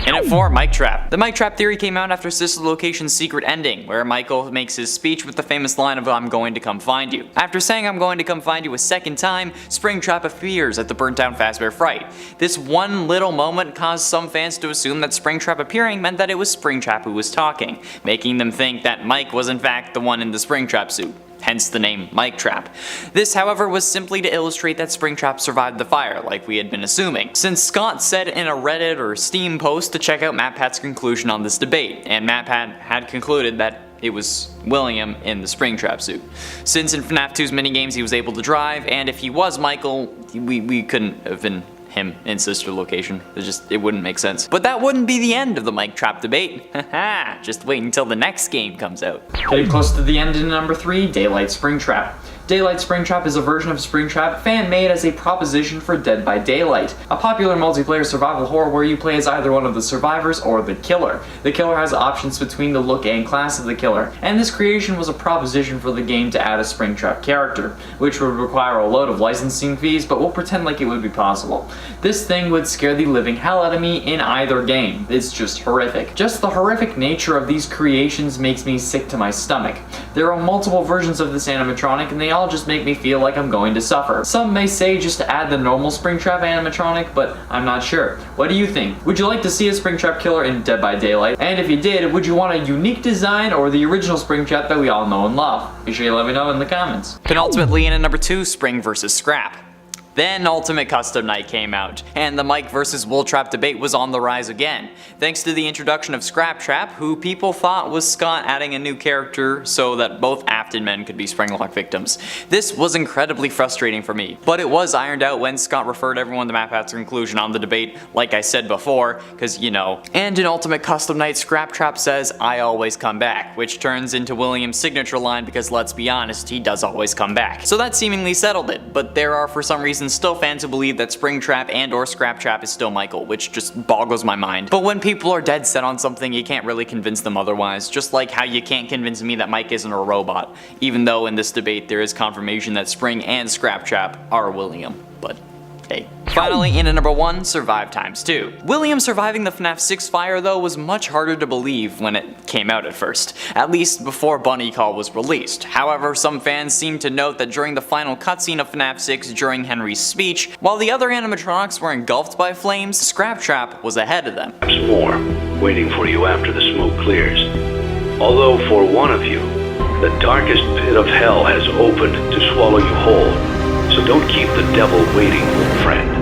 And at 4, Mic Trap. The Mic Trap theory came out after Sister Location's secret ending, where Michael makes his speech with the famous line of "I'm going to come find you." After saying "I'm going to come find you" a second time, Springtrap appears at the burnt down Fazbear Fright. This one little moment caused some fans to assume that Springtrap appearing meant that it was Springtrap who was talking, making them think that Mike was in fact the one in the Springtrap suit. Hence the name Mic Trap. This, however, was simply to illustrate that Springtrap survived the fire, like we had been assuming, since Scott said in a Reddit or Steam post to check out MatPat's conclusion on this debate, and MatPat had concluded that it was William in the Springtrap suit. Since in FNAF 2's minigames he was able to drive, and if he was Michael, we couldn't have been him in Sister Location. It wouldn't make sense. But that wouldn't be the end of the Mic Trap debate. Haha, just wait until the next game comes out. Getting close to the end in number 3, Daylight Springtrap. Daylight Springtrap is a version of Springtrap fan-made as a proposition for Dead by Daylight, a popular multiplayer survival horror where you play as either one of the survivors or the killer. The killer has options between the look and class of the killer, and this creation was a proposition for the game to add a Springtrap character, which would require a load of licensing fees, but we'll pretend like it would be possible. This thing would scare the living hell out of me in either game. It's just horrific. Just the horrific nature of these creations makes me sick to my stomach. There are multiple versions of this animatronic, and they all that'll just make me feel like I'm going to suffer. Some may say just to add the normal Springtrap animatronic, but I'm not sure. What do you think? Would you like to see a Springtrap killer in Dead by Daylight? And if you did, would you want a unique design or the original Springtrap that we all know and love? Be sure you let me know in the comments. Penultimately, in at number 2, Spring vs. Scrap. Then Ultimate Custom Night came out, and the Mike vs. Wooltrap debate was on the rise again, thanks to the introduction of Scraptrap, who people thought was Scott adding a new character so that both Afton men could be Springlock victims. This was incredibly frustrating for me, but it was ironed out when Scott referred everyone to MatPat's conclusion on the debate, like I said before, cause you know. And in Ultimate Custom Night, Scraptrap says, "I always come back," which turns into William's signature line because let's be honest, he does always come back. So that seemingly settled it, but there are for some reason still fans who believe that Springtrap and or Scraptrap is still Michael, which just boggles my mind. But when people are dead set on something, you can't really convince them otherwise, just like how you can't convince me that Mike isn't a robot, even though in this debate there is confirmation that Spring and Scraptrap are William, but hey. Finally, in at number 1, Survive x2. William surviving the FNAF 6 fire though was much harder to believe when it came out at first, at least before Bunny Call was released. However, some fans seem to note that during the final cutscene of FNAF 6 during Henry's speech, while the other animatronics were engulfed by flames, Scraptrap was ahead of them. Perhaps more, waiting for you after the smoke clears. Although for one of you, the darkest pit of hell has opened to swallow you whole. So don't keep the devil waiting, friend.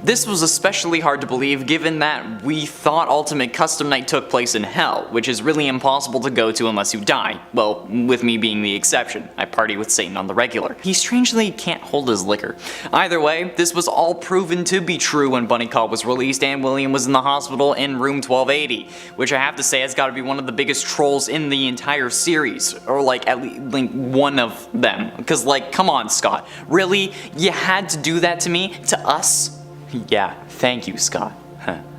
This was especially hard to believe given that we thought Ultimate Custom Night took place in hell, which is really impossible to go to unless you die. Well, with me being the exception. I party with Satan on the regular. He strangely can't hold his liquor. Either way, this was all proven to be true when Bunny Call was released and William was in the hospital in room 1280, which I have to say has got to be one of the biggest trolls in the entire series, or like at least like one of them. Because like, come on Scott, really? You had to do that to me? To us? Yeah, thank you, Scott.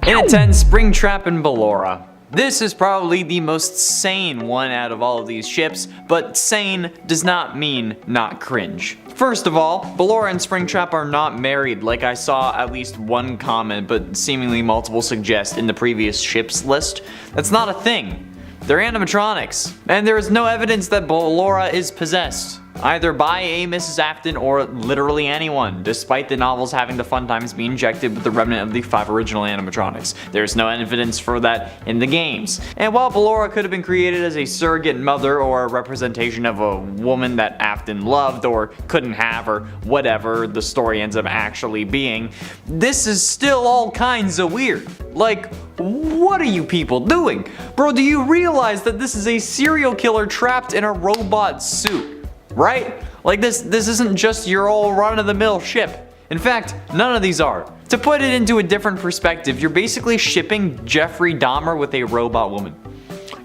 In at 10, Springtrap and Ballora. This is probably the most sane one out of all of these ships, but sane does not mean not cringe. First of all, Ballora and Springtrap are not married like I saw at least one comment, but seemingly multiple suggest in the previous ships list. That's not a thing. They're animatronics, and there is no evidence that Ballora is possessed, either by a Mrs. Afton or literally anyone, despite the novels having the fun times be injected with the remnant of the 5 original animatronics. There's no evidence for that in the games. And while Ballora could have been created as a surrogate mother or a representation of a woman that Afton loved or couldn't have or whatever the story ends up actually being, this is still all kinds of weird. Like, what are you people doing? Bro, do you realize that this is a serial killer trapped in a robot suit? Right? Like this isn't just your old run-of-the-mill ship. In fact, none of these are. To put it into a different perspective, you're basically shipping Jeffrey Dahmer with a robot woman.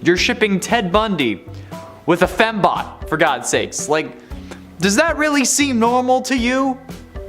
You're shipping Ted Bundy with a fembot, for God's sakes. Like, does that really seem normal to you?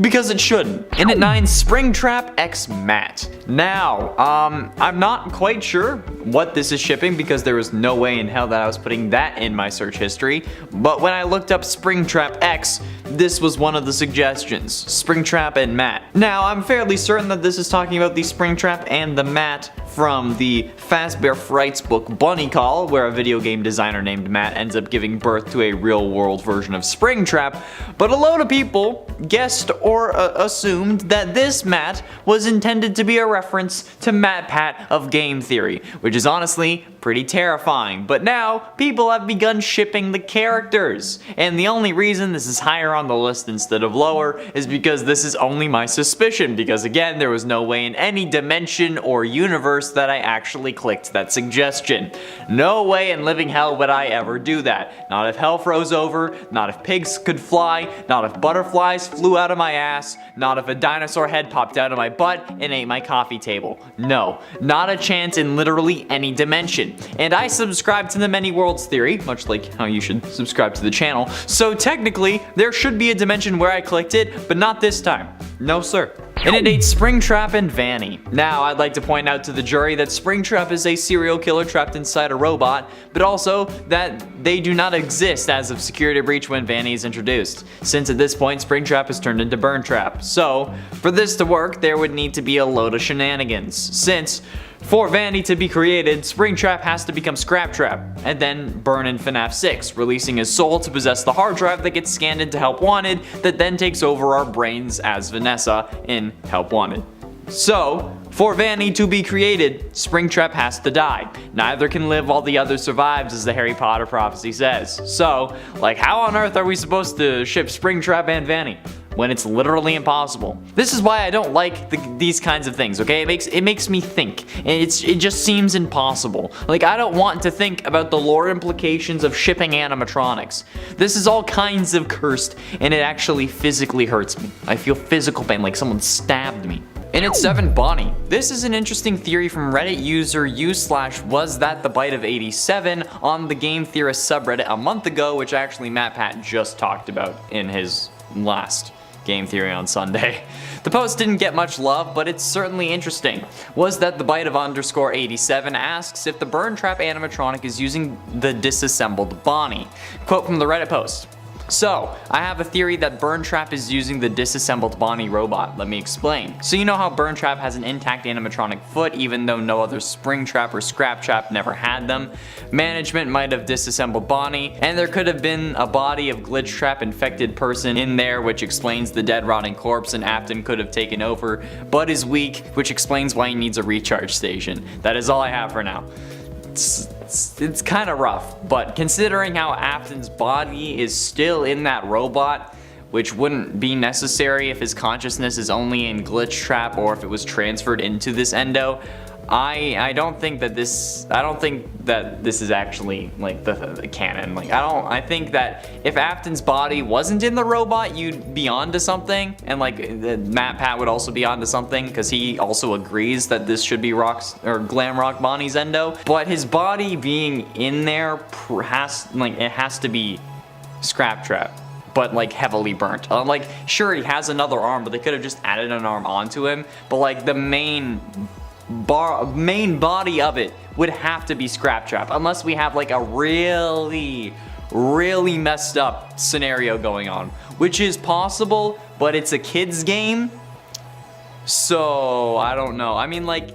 Because it shouldn't. In at 9, Springtrap x Matt. Now, I'm not quite sure what this is shipping because there was no way in hell that I was putting that in my search history, but when I looked up Springtrap X, this was one of the suggestions, Springtrap and Matt. Now, I'm fairly certain that this is talking about the Springtrap and the Matt from the Fazbear Frights book Bunny Call, where a video game designer named Matt ends up giving birth to a real-world version of Springtrap, but a load of people guessed or assumed that this Matt was intended to be a reference to MatPat of Game Theory, which is honestly pretty terrifying. But now, people have begun shipping the characters, and the only reason this is higher on the list instead of lower is because this is only my suspicion, because again, there was no way in any dimension or universe that I actually clicked that suggestion. No way in living hell would I ever do that. Not if hell froze over, not if pigs could fly, not if butterflies flew out of my ass, not if a dinosaur head popped out of my butt and ate my coffee table. No, not a chance in literally any dimension. And I subscribe to the many worlds theory, much like how you should subscribe to the channel, so technically there should be a dimension where I clicked it, but not this time. No sir. And it dates Springtrap and Vanny. Now, I'd like to point out to the jury that Springtrap is a serial killer trapped inside a robot, but also that they do not exist as of Security Breach when Vanny is introduced, since at this point Springtrap is turned into Burntrap. So, for this to work, there would need to be a load of shenanigans, since For Vanny to be created, Springtrap has to become Scraptrap, and then burn in FNAF 6, releasing his soul to possess the hard drive that gets scanned into Help Wanted, that then takes over our brains as Vanessa in Help Wanted. So, for Vanny to be created, Springtrap has to die. Neither can live while the other survives, as the Harry Potter prophecy says. So, like, how on earth are we supposed to ship Springtrap and Vanny when it's literally impossible? This is why I don't like these kinds of things, okay? It makes me think, and it just seems impossible. Like, I don't want to think about the lore implications of shipping animatronics. This is all kinds of cursed, and it actually physically hurts me. I feel physical pain, like someone stabbed me. And it's 7 Bonnie. This is an interesting theory from Reddit user u/was that the bite of 87 on the Game Theorist subreddit a month ago, which actually Matt Pat just talked about in his last Game Theory on Sunday. The post didn't get much love, but it's certainly interesting. Was that the bite of _87 asks if the Burn Trap animatronic is using the disassembled Bonnie. Quote from the Reddit post. So, I have a theory that Burn Trap is using the disassembled Bonnie robot. Let me explain. So you know how Burn Trap has an intact animatronic foot even though no other Springtrap or Scraptrap never had them? Management might have disassembled Bonnie, and there could have been a body of Glitch Trap infected person in there, which explains the dead rotting corpse, and Afton could have taken over, but is weak, which explains why he needs a recharge station. That is all I have for now. It's kind of rough, but considering how Afton's body is still in that robot, which wouldn't be necessary if his consciousness is only in Glitch Trap or if it was transferred into this endo, I don't think that this is actually like the canon. Like I think that if Afton's body wasn't in the robot, you'd be onto something, and like Matt Pat would also be onto something because he also agrees that this should be Glam Rock Bonnie's endo. But his body being in there has to be Scraptrap, but like heavily burnt. Like sure, he has another arm, but they could have just added an arm onto him. But like the main body of it would have to be Scraptrap, unless we have like a really messed up scenario going on, which is possible, but it's a kid's game, so I don't know. I mean, like,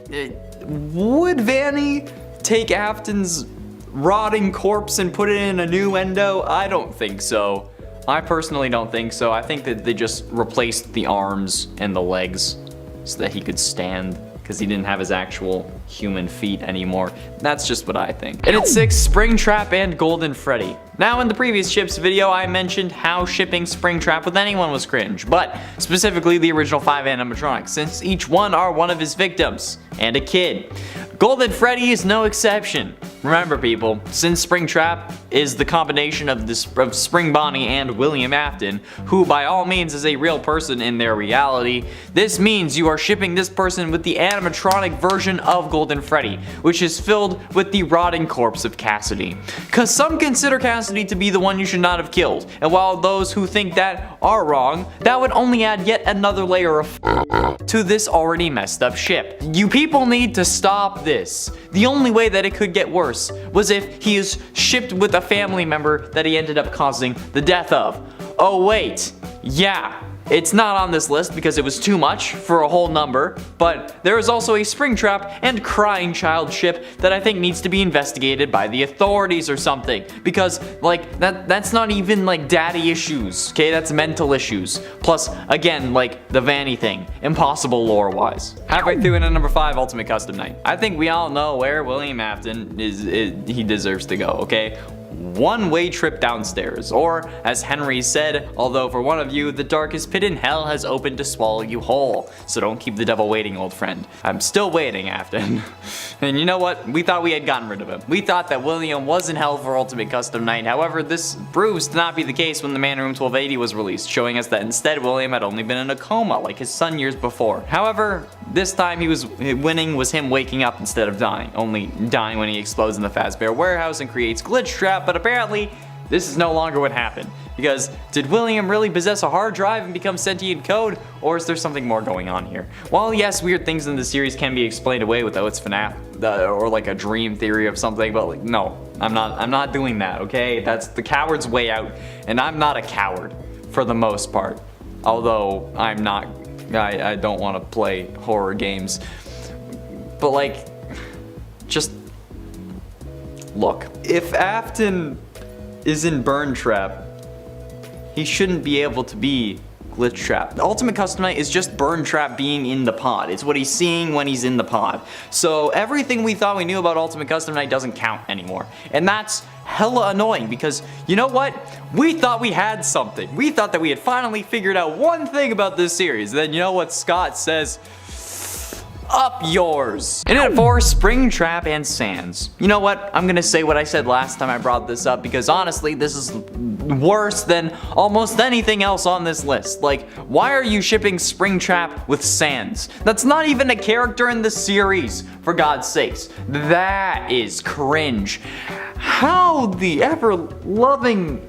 would Vanny take Afton's rotting corpse and put it in a new endo? I don't think so. I personally don't think so. I think that they just replaced the arms and the legs so that he could stand, because he didn't have his actual human feet anymore. That's just what I think. And at 6, Springtrap and Golden Freddy. Now in the previous ships video, I mentioned how shipping Springtrap with anyone was cringe, but specifically the original 5 animatronics, since each one are one of his victims, and a kid. Golden Freddy is no exception. Remember people, since Springtrap is the combination of Spring Bonnie and William Afton, who by all means is a real person in their reality, this means you are shipping this person with the animatronic version of Golden Freddy, which is filled with the rotting corpse of Cassidy. Cause some consider Cassidy to be the one you should not have killed, and while those who think that are wrong, that would only add yet another layer of to this already messed up ship. You people need to stop this. The only way that it could get worse was if he is shipped with a family member that he ended up causing the death of. Oh wait, yeah. It's not on this list because it was too much for a whole number, but there is also a Springtrap and Crying Child ship that I think needs to be investigated by the authorities or something, because like that's not even like daddy issues, okay? That's mental issues. Plus, again, like the Vanny thing, impossible lore-wise. Halfway through into number 5, Ultimate Custom Night. I think we all know where William Afton he deserves to go, okay? One-way trip downstairs, or as Henry said, although for one of you, the darkest pit in hell has opened to swallow you whole, so don't keep the devil waiting, old friend. I'm still waiting, Afton. And you know what? We thought we had gotten rid of him. We thought that William was in hell for Ultimate Custom Night. However, this proves to not be the case when the Man Room 1280 was released, showing us that instead William had only been in a coma like his son years before. However, this time winning was him waking up instead of dying, only dying when he explodes in the Fazbear warehouse and creates Glitch Trap, but apparently this is no longer what happened. Because did William really possess a hard drive and become sentient code, or is there something more going on here? While yes, weird things in the series can be explained away with it's FNAF, or like a dream theory of something, but like no, I'm not doing that, okay? That's the coward's way out, and I'm not a coward for the most part. Although I don't want to play horror games. But like, just look. If Afton is in Burn Trap, he shouldn't be able to be Glitch Trap. The Ultimate Custom Night is just Burn Trap being in the pod. It's what he's seeing when he's in the pod. So everything we thought we knew about Ultimate Custom Night doesn't count anymore. And that's hella annoying because, you know what? We thought we had something. We thought that we had finally figured out one thing about this series. Then you know what Scott says? Up yours. And at 4, Springtrap and Sans. You know what? I'm gonna say what I said last time I brought this up because honestly, this is worse than almost anything else on this list. Like, why are you shipping Springtrap with Sans? That's not even a character in the series, for God's sakes. That is cringe. How the ever-loving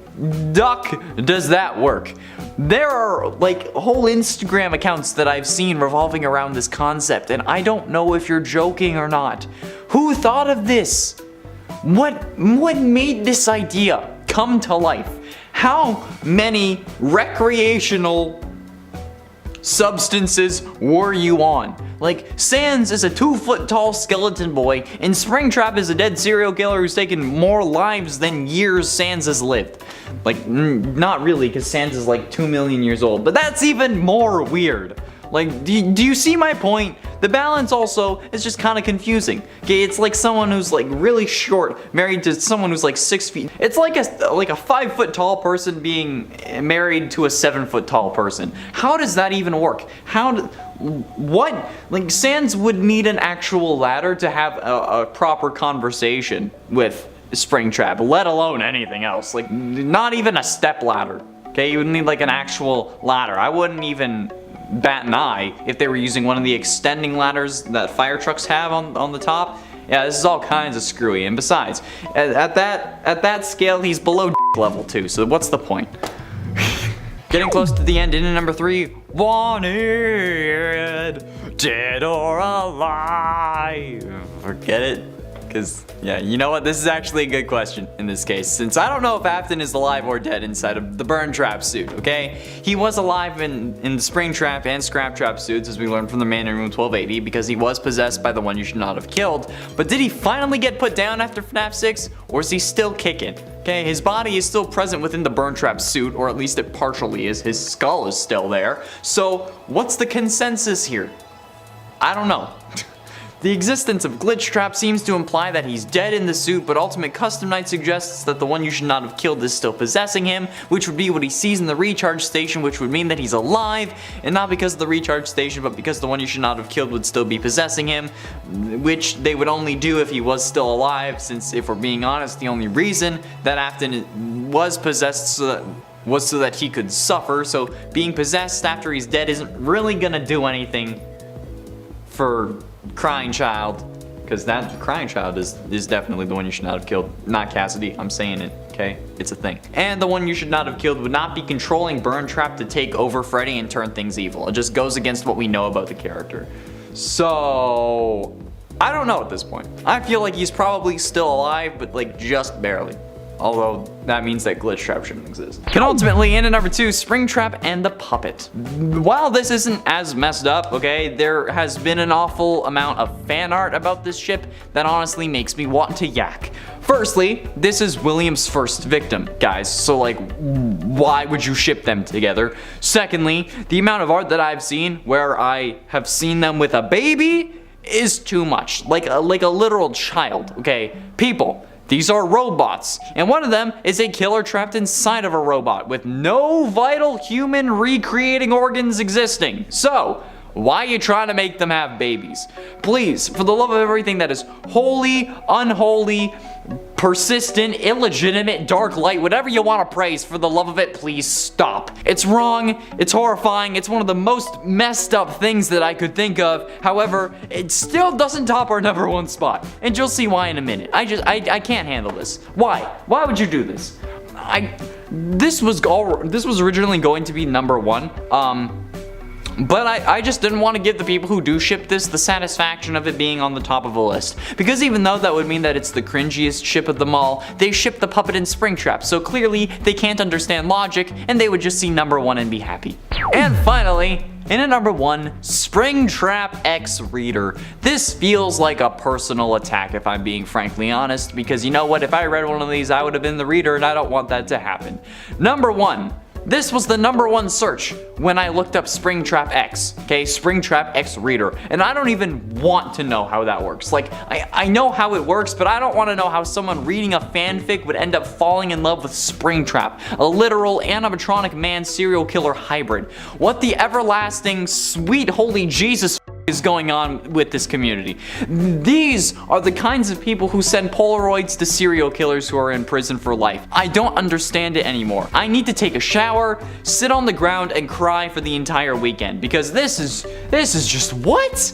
duck does that work? There are like whole Instagram accounts that I've seen revolving around this concept, and I don't know if you're joking or not. Who thought of this? What made this idea come to life? How many recreational substances were you on? Like, Sans is a 2-foot tall skeleton boy, and Springtrap is a dead serial killer who's taken more lives than years Sans has lived. Like, not really, because Sans is like 2 million years old, but that's even more weird. Like, do you see my point? The balance also is just kind of confusing. Okay, it's like someone who's like really short married to someone who's like 6 feet. It's like a 5-foot tall person being married to a 7-foot tall person. How does that even work? What? Like, Sans would need an actual ladder to have a proper conversation with Springtrap, let alone anything else. Like, not even a step ladder. Okay, you would need like an actual ladder. I wouldn't even bat an eye if they were using one of the extending ladders that fire trucks have on the top. Yeah, this is all kinds of screwy. And besides, at that scale, he's below level 2. So what's the point? Getting close to the end. In at number 3, Wanted, dead or alive. Forget it. Because, yeah, you know what? This is actually a good question in this case, since I don't know if Afton is alive or dead inside of the Burn Trap suit, okay? He was alive in the Springtrap and Scrap Trap suits, as we learned from the man in room 1280, because he was possessed by the one you should not have killed. But did he finally get put down after FNAF 6, or is he still kicking? Okay, his body is still present within the Burn Trap suit, or at least it partially is. His skull is still there. So, what's the consensus here? I don't know. The existence of Glitch Trap seems to imply that he's dead in the suit, but Ultimate Custom Night suggests that the one you should not have killed is still possessing him, which would be what he sees in the recharge station, which would mean that he's alive, and not because of the recharge station, but because the one you should not have killed would still be possessing him, which they would only do if he was still alive, since if we're being honest, the only reason that Afton was possessed was so that he could suffer, so being possessed after he's dead isn't really gonna do anything for Crying Child, because that Crying Child is definitely the one you should not have killed, not Cassidy. I'm saying it, okay? It's a thing. And the one you should not have killed would not be controlling Burn Trap to take over Freddy and turn things evil. It just goes against what we know about the character. So, I don't know at this point. I feel like he's probably still alive, but like just barely. Although, that means that Glitch Trap shouldn't exist. And ultimately, in at number 2, Springtrap and the Puppet. While this isn't as messed up, okay, there has been an awful amount of fan art about this ship that honestly makes me want to yak. Firstly, this is William's first victim, guys, so like, why would you ship them together? Secondly, the amount of art that I've seen where I have seen them with a baby is too much. Like a literal child, okay? People. These are robots, and one of them is a killer trapped inside of a robot with no vital human recreating organs existing. So, why are you trying to make them have babies? Please, for the love of everything that is holy, unholy, persistent, illegitimate, dark light, whatever you want to praise, for the love of it, please stop. It's wrong, it's horrifying, it's one of the most messed up things that I could think of. However, it still doesn't top our number 1 spot. And you'll see why in a minute. I can't handle this. Why? Why would you do this? This was originally going to be number 1. But I just didn't want to give the people who do ship this the satisfaction of it being on the top of a list. Because even though that would mean that it's the cringiest ship of them all, they ship the Puppet and Springtrap, so clearly they can't understand logic, and they would just see number 1 and be happy. And finally, And at number 1, Springtrap X Reader. This feels like a personal attack if I'm being frankly honest, because you know what, if I read one of these I would have been the reader and I don't want that to happen. Number 1. This was the number 1 search when I looked up Springtrap X, okay, Springtrap X Reader, and I don't even want to know how that works. Like, I know how it works, but I don't want to know how someone reading a fanfic would end up falling in love with Springtrap, a literal animatronic man serial killer hybrid. What the everlasting sweet holy Jesus is going on with this community? These are the kinds of people who send Polaroids to serial killers who are in prison for life. I don't understand it anymore. I need to take a shower, sit on the ground, and cry for the entire weekend because this is just what?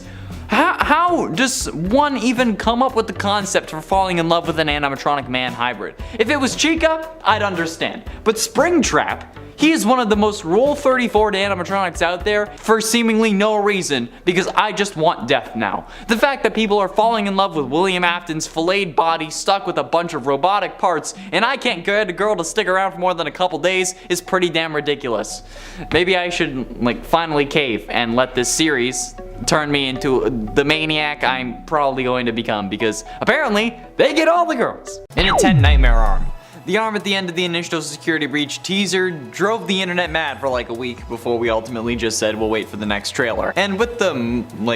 How does one even come up with the concept for falling in love with an animatronic man hybrid? If it was Chica, I'd understand. But Springtrap, he is one of the most Rule 34 animatronics out there for seemingly no reason, because I just want death now. The fact that people are falling in love with William Afton's filleted body stuck with a bunch of robotic parts, and I can't get a girl to stick around for more than a couple days is pretty damn ridiculous. Maybe I should finally cave and let this series turn me into the maniac I'm probably going to become, because apparently they get all the girls. In a 10 Nightmare arm. The arm at the end of the initial security breach teaser drove the internet mad for like a week before we ultimately just said we'll wait for the next trailer. And with the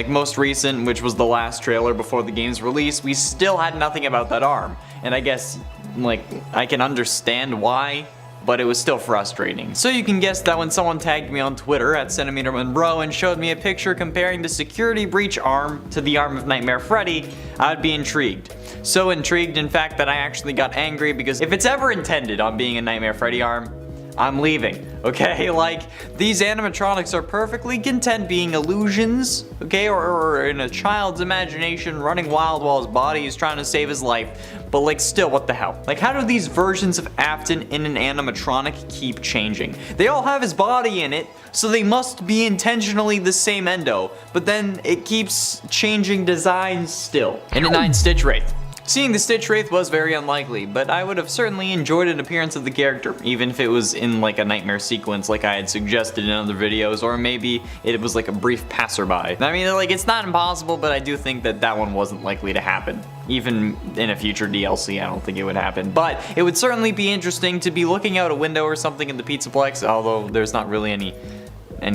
most recent, which was the last trailer before the game's release, we still had nothing about that arm. And I guess I can understand why, but it was still frustrating. So you can guess that when someone tagged me on Twitter at Centimeter Monroe and showed me a picture comparing the security breach arm to the arm of Nightmare Freddy, I'd be intrigued. So intrigued, in fact, that I actually got angry, because if it's ever intended on being a Nightmare Freddy arm, I'm leaving, okay? These animatronics are perfectly content being illusions, okay? Or in a child's imagination running wild while his body is trying to save his life. But still, what the hell? How do these versions of Afton in an animatronic keep changing? They all have his body in it, so they must be intentionally the same endo, but then it keeps changing designs still. In a 9 Stitch Wraith. Seeing the Stitch Wraith was very unlikely, but I would have certainly enjoyed an appearance of the character, even if it was in a nightmare sequence like I had suggested in other videos, or maybe it was a brief passerby. I mean, it's not impossible, but I do think that one wasn't likely to happen. Even in a future DLC, I don't think it would happen. But it would certainly be interesting to be looking out a window or something in the Pizzaplex, although there's not really any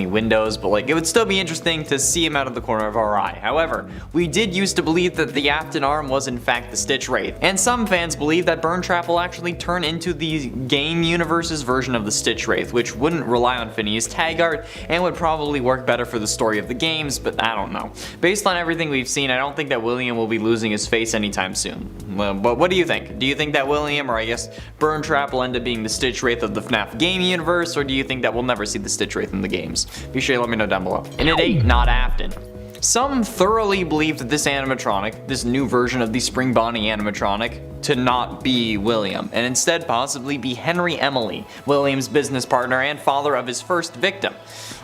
windows, but it would still be interesting to see him out of the corner of our eye. However, we did used to believe that the Afton arm was in fact the Stitch Wraith, and some fans believe that Springtrap will actually turn into the game universe's version of the Stitch Wraith, which wouldn't rely on Phineas tag art and would probably work better for the story of the games, but I don't know. Based on everything we've seen, I don't think that William will be losing his face anytime soon. But what do you think? Do you think that William, or I guess Springtrap, will end up being the Stitch Wraith of the FNAF game universe, or do you think that we'll never see the Stitch Wraith in the games? Be sure to let me know down below. And at 8, not Afton. Some thoroughly believe that this animatronic, this new version of the Spring Bonnie animatronic, to not be William, and instead possibly be Henry Emily, William's business partner and father of his first victim.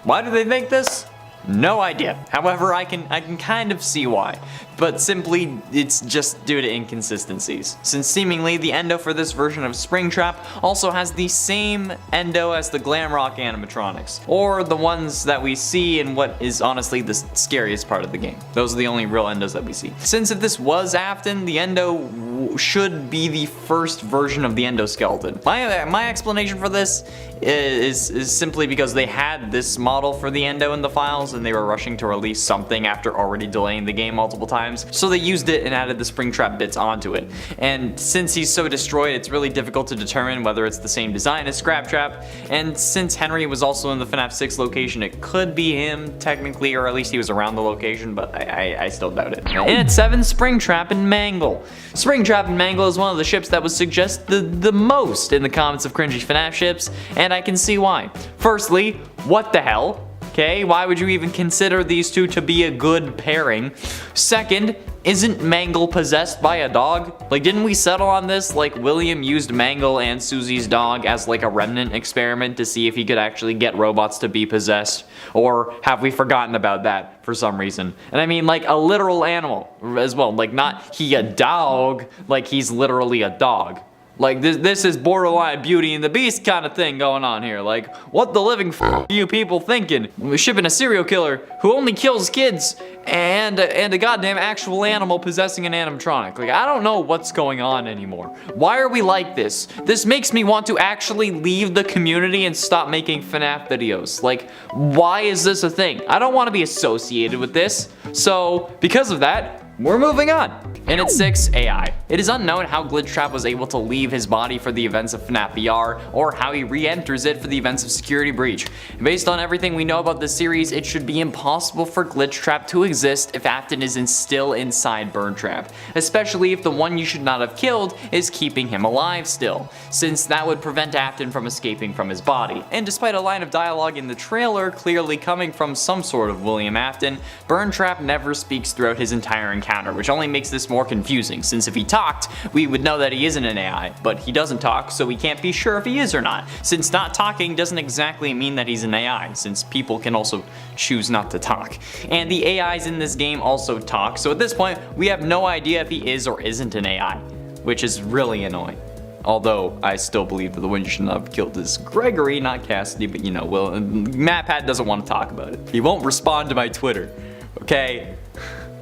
Why do they think this? No idea. However, I can kind of see why, but simply it's just due to inconsistencies, since seemingly the endo for this version of Springtrap also has the same endo as the Glamrock animatronics, or the ones that we see in what is honestly the scariest part of the game. Those are the only real endos that we see. Since if this was Afton, the endo should be the first version of the endoskeleton. My explanation for this is simply because they had this model for the endo in the files and they were rushing to release something after already delaying the game multiple times, so they used it and added the Springtrap bits onto it. And since he's so destroyed, it's really difficult to determine whether it's the same design as Scraptrap, and since Henry was also in the FNAF 6 location, it could be him technically, or at least he was around the location, but I still doubt it. And at 7, Springtrap and Mangle. Springtrap and Mangle is one of the ships that was suggested the most in the comments of cringy FNAF ships, and I can see why. Firstly, what the hell? Okay, why would you even consider these two to be a good pairing? Second, isn't Mangle possessed by a dog? Didn't we settle on this? William used Mangle and Susie's dog as a remnant experiment to see if he could actually get robots to be possessed? Or have we forgotten about that for some reason? And I mean a literal animal as well, not he a dog, he's literally a dog. Like, this is borderline Beauty and the Beast kind of thing going on here. Like, what the living f are you people thinking? We're shipping a serial killer who only kills kids and a goddamn actual animal possessing an animatronic. Like, I don't know what's going on anymore. Why are we like this? This makes me want to actually leave the community and stop making FNAF videos. Like, why is this a thing? I don't want to be associated with this. So, because of that, we're moving on. And at 6, AI. It is unknown how Glitchtrap was able to leave his body for the events of FNAF VR, or how he re-enters it for the events of Security Breach. And based on everything we know about this series, it should be impossible for Glitchtrap to exist if Afton is still inside Burntrap, especially if the one you should not have killed is keeping him alive still, since that would prevent Afton from escaping from his body. And despite a line of dialogue in the trailer clearly coming from some sort of William Afton, Burntrap never speaks throughout his entire encounter, which only makes this more confusing, since if he talked, we would know that he isn't an AI, but he doesn't talk, so we can't be sure if he is or not, since not talking doesn't exactly mean that he's an AI, since people can also choose not to talk. And the AIs in this game also talk, so at this point, we have no idea if he is or isn't an AI, which is really annoying. Although, I still believe that the one you should not have killed is Gregory, not Cassidy, but you know, well, MatPat doesn't want to talk about it. He won't respond to my Twitter, okay?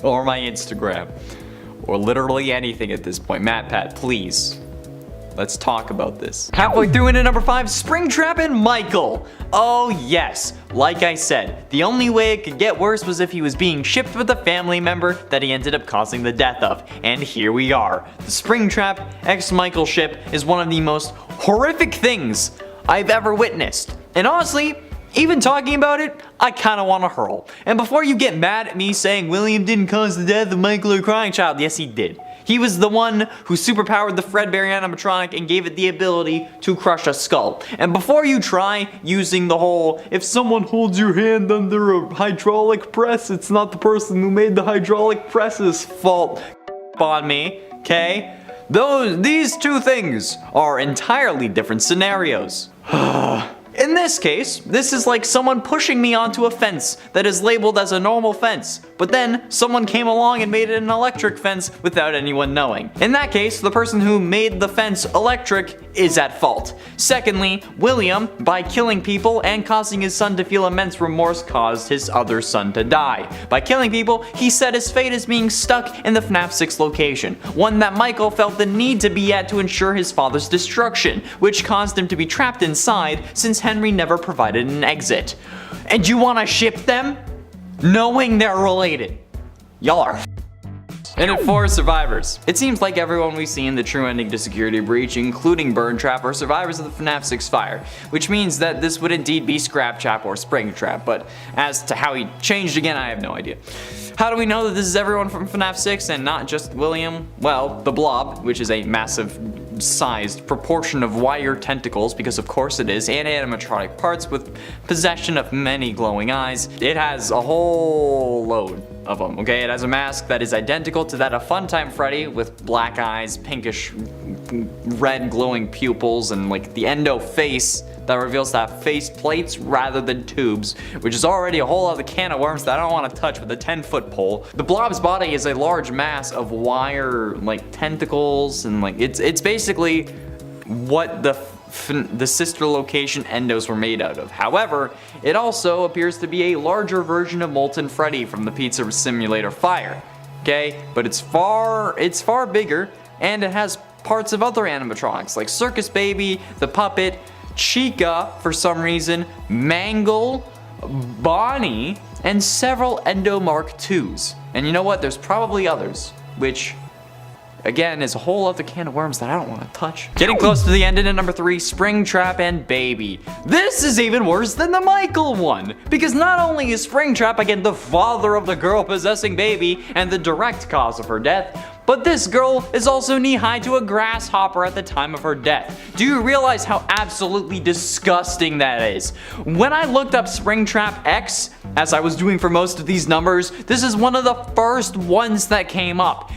Or my Instagram. Or literally anything at this point. MatPat, please. Let's talk about this. Halfway through into number 5, Springtrap and Michael. Oh yes, like I said, the only way it could get worse was if he was being shipped with a family member that he ended up causing the death of. And here we are. The Springtrap x Michael ship is one of the most horrific things I've ever witnessed. And honestly, even talking about it, I kinda wanna hurl. And before you get mad at me saying William didn't cause the death of Michael or Crying Child, yes he did. He was the one who superpowered the Fredbear animatronic and gave it the ability to crush a skull. And before you try using the whole, if someone holds your hand under a hydraulic press, it's not the person who made the hydraulic press's fault on me, okay? These two things are entirely different scenarios. In this case, this is like someone pushing me onto a fence that is labeled as a normal fence, but then someone came along and made it an electric fence without anyone knowing. In that case, the person who made the fence electric is at fault. Secondly, William, by killing people and causing his son to feel immense remorse, caused his other son to die. By killing people, he set his fate as being stuck in the FNAF 6 location, one that Michael felt the need to be at to ensure his father's destruction, which caused him to be trapped inside since Henry never provided an exit. And you wanna ship them? Knowing they're related. Y'all are And at 4, survivors. It seems like everyone we see in the true ending to Security Breach, including Burntrap, are survivors of the FNAF 6 fire, which means that this would indeed be Scraptrap or Springtrap, but as to how he changed again, I have no idea. How do we know that this is everyone from FNAF 6 and not just William? Well, the blob, which is a massive sized proportion of wire tentacles, because of course it is, and animatronic parts with possession of many glowing eyes. It has a whole load of them, okay? It has a mask that is identical to that of Funtime Freddy with black eyes, pinkish red glowing pupils, and like the endo face that reveals to have face plates rather than tubes, which is already a whole other can of worms that I don't want to touch with a 10-foot pole. The blob's body is a large mass of wire like tentacles, and like it's basically what the sister location endos were made out of. However, it also appears to be a larger version of Molten Freddy from the Pizza Simulator Fire. Okay, but it's far bigger, and it has parts of other animatronics like Circus Baby, the Puppet, Chica for some reason, Mangle, Bonnie, and several Endo Mark IIs. And you know what? There's probably others, which again is a whole other can of worms that I don't want to touch. Getting close to the end at number 3, Springtrap and Baby. This is even worse than the Michael one, because not only is Springtrap again the father of the girl possessing Baby and the direct cause of her death, but this girl is also knee-high to a grasshopper at the time of her death. Do you realize how absolutely disgusting that is? When I looked up Springtrap X, as I was doing for most of these numbers, this is one of the first ones that came up.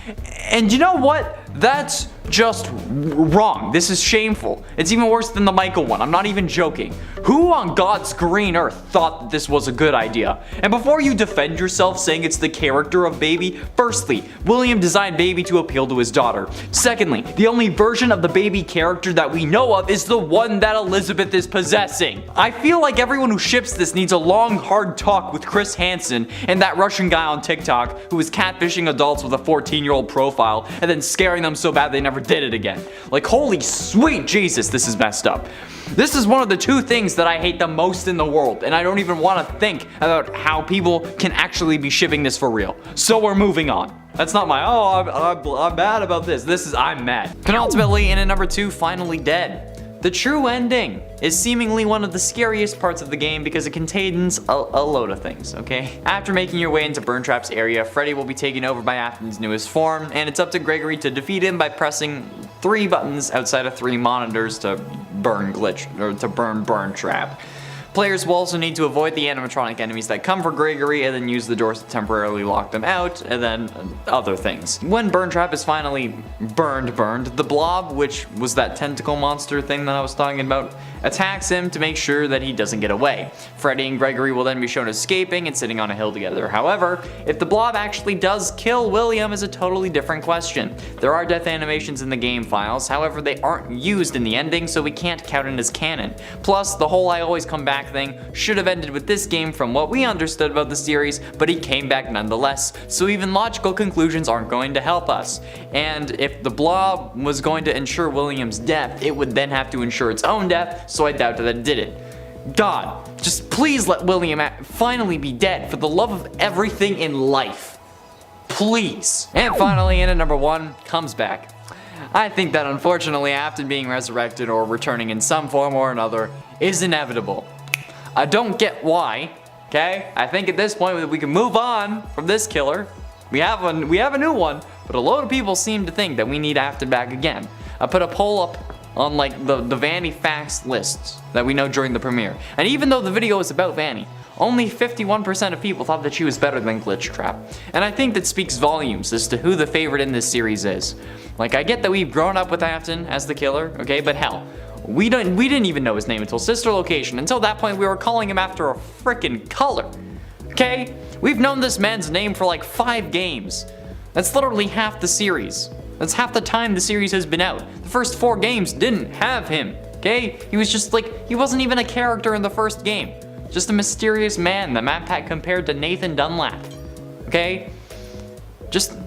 And you know what? That's just wrong. This is shameful. It's even worse than the Michael one. I'm not even joking. Who on God's green earth thought that this was a good idea? And before you defend yourself saying it's the character of Baby, firstly, William designed Baby to appeal to his daughter. Secondly, the only version of the Baby character that we know of is the one that Elizabeth is possessing. I feel like everyone who ships this needs a long, hard talk with Chris Hansen and that Russian guy on TikTok who is catfishing adults with a 14-year-old profile and then scaring them so bad they never did it again. Like, holy sweet Jesus, this is messed up. This is one of the two things that I hate the most in the world, and I don't even want to think about how people can actually be shipping this for real. So we're moving on. That's not my, I'm mad about this. This is, I'm mad. Penultimately, in at number 2, Finally Dead. The true ending is seemingly one of the scariest parts of the game because it contains a load of things, okay? After making your way into Springtrap's area, Freddy will be taken over by Afton's newest form, and it's up to Gregory to defeat him by pressing 3 buttons outside of 3 monitors to burn Springtrap. Players will also need to avoid the animatronic enemies that come for Gregory and then use the doors to temporarily lock them out, and then other things. When Springtrap is finally burned, the blob, which was that tentacle monster thing that I was talking about, attacks him to make sure that he doesn't get away. Freddy and Gregory will then be shown escaping and sitting on a hill together. However, if the blob actually does kill William is a totally different question. There are death animations in the game files, however they aren't used in the ending, so we can't count it as canon. Plus, the whole I always come back thing should have ended with this game from what we understood about the series, but he came back nonetheless, so even logical conclusions aren't going to help us. And if the blob was going to ensure William's death, it would then have to ensure its own death, so I doubt that it did it. God, just please let William finally be dead for the love of everything in life. Please. And finally, in at number 1, comes back. I think that unfortunately Afton being resurrected or returning in some form or another is inevitable. I don't get why, okay? I think at this point we can move on from this killer. We have a new one, but a load of people seem to think that we need Afton back again. I put a poll up on like the Vanny facts lists that we know during the premiere. And even though the video is about Vanny, only 51% of people thought that she was better than Glitchtrap. And I think that speaks volumes as to who the favorite in this series is. Like, I get that we've grown up with Afton as the killer, okay, but hell, we didn't even know his name until Sister Location. Until that point, we were calling him after a frickin' color, okay? We've known this man's name for like 5 games. That's literally half the series. That's half the time the series has been out. The first 4 games didn't have him, okay? He was just like, he wasn't even a character in the first game. Just a mysterious man that Matt Pat compared to Nathan Dunlap, okay? Just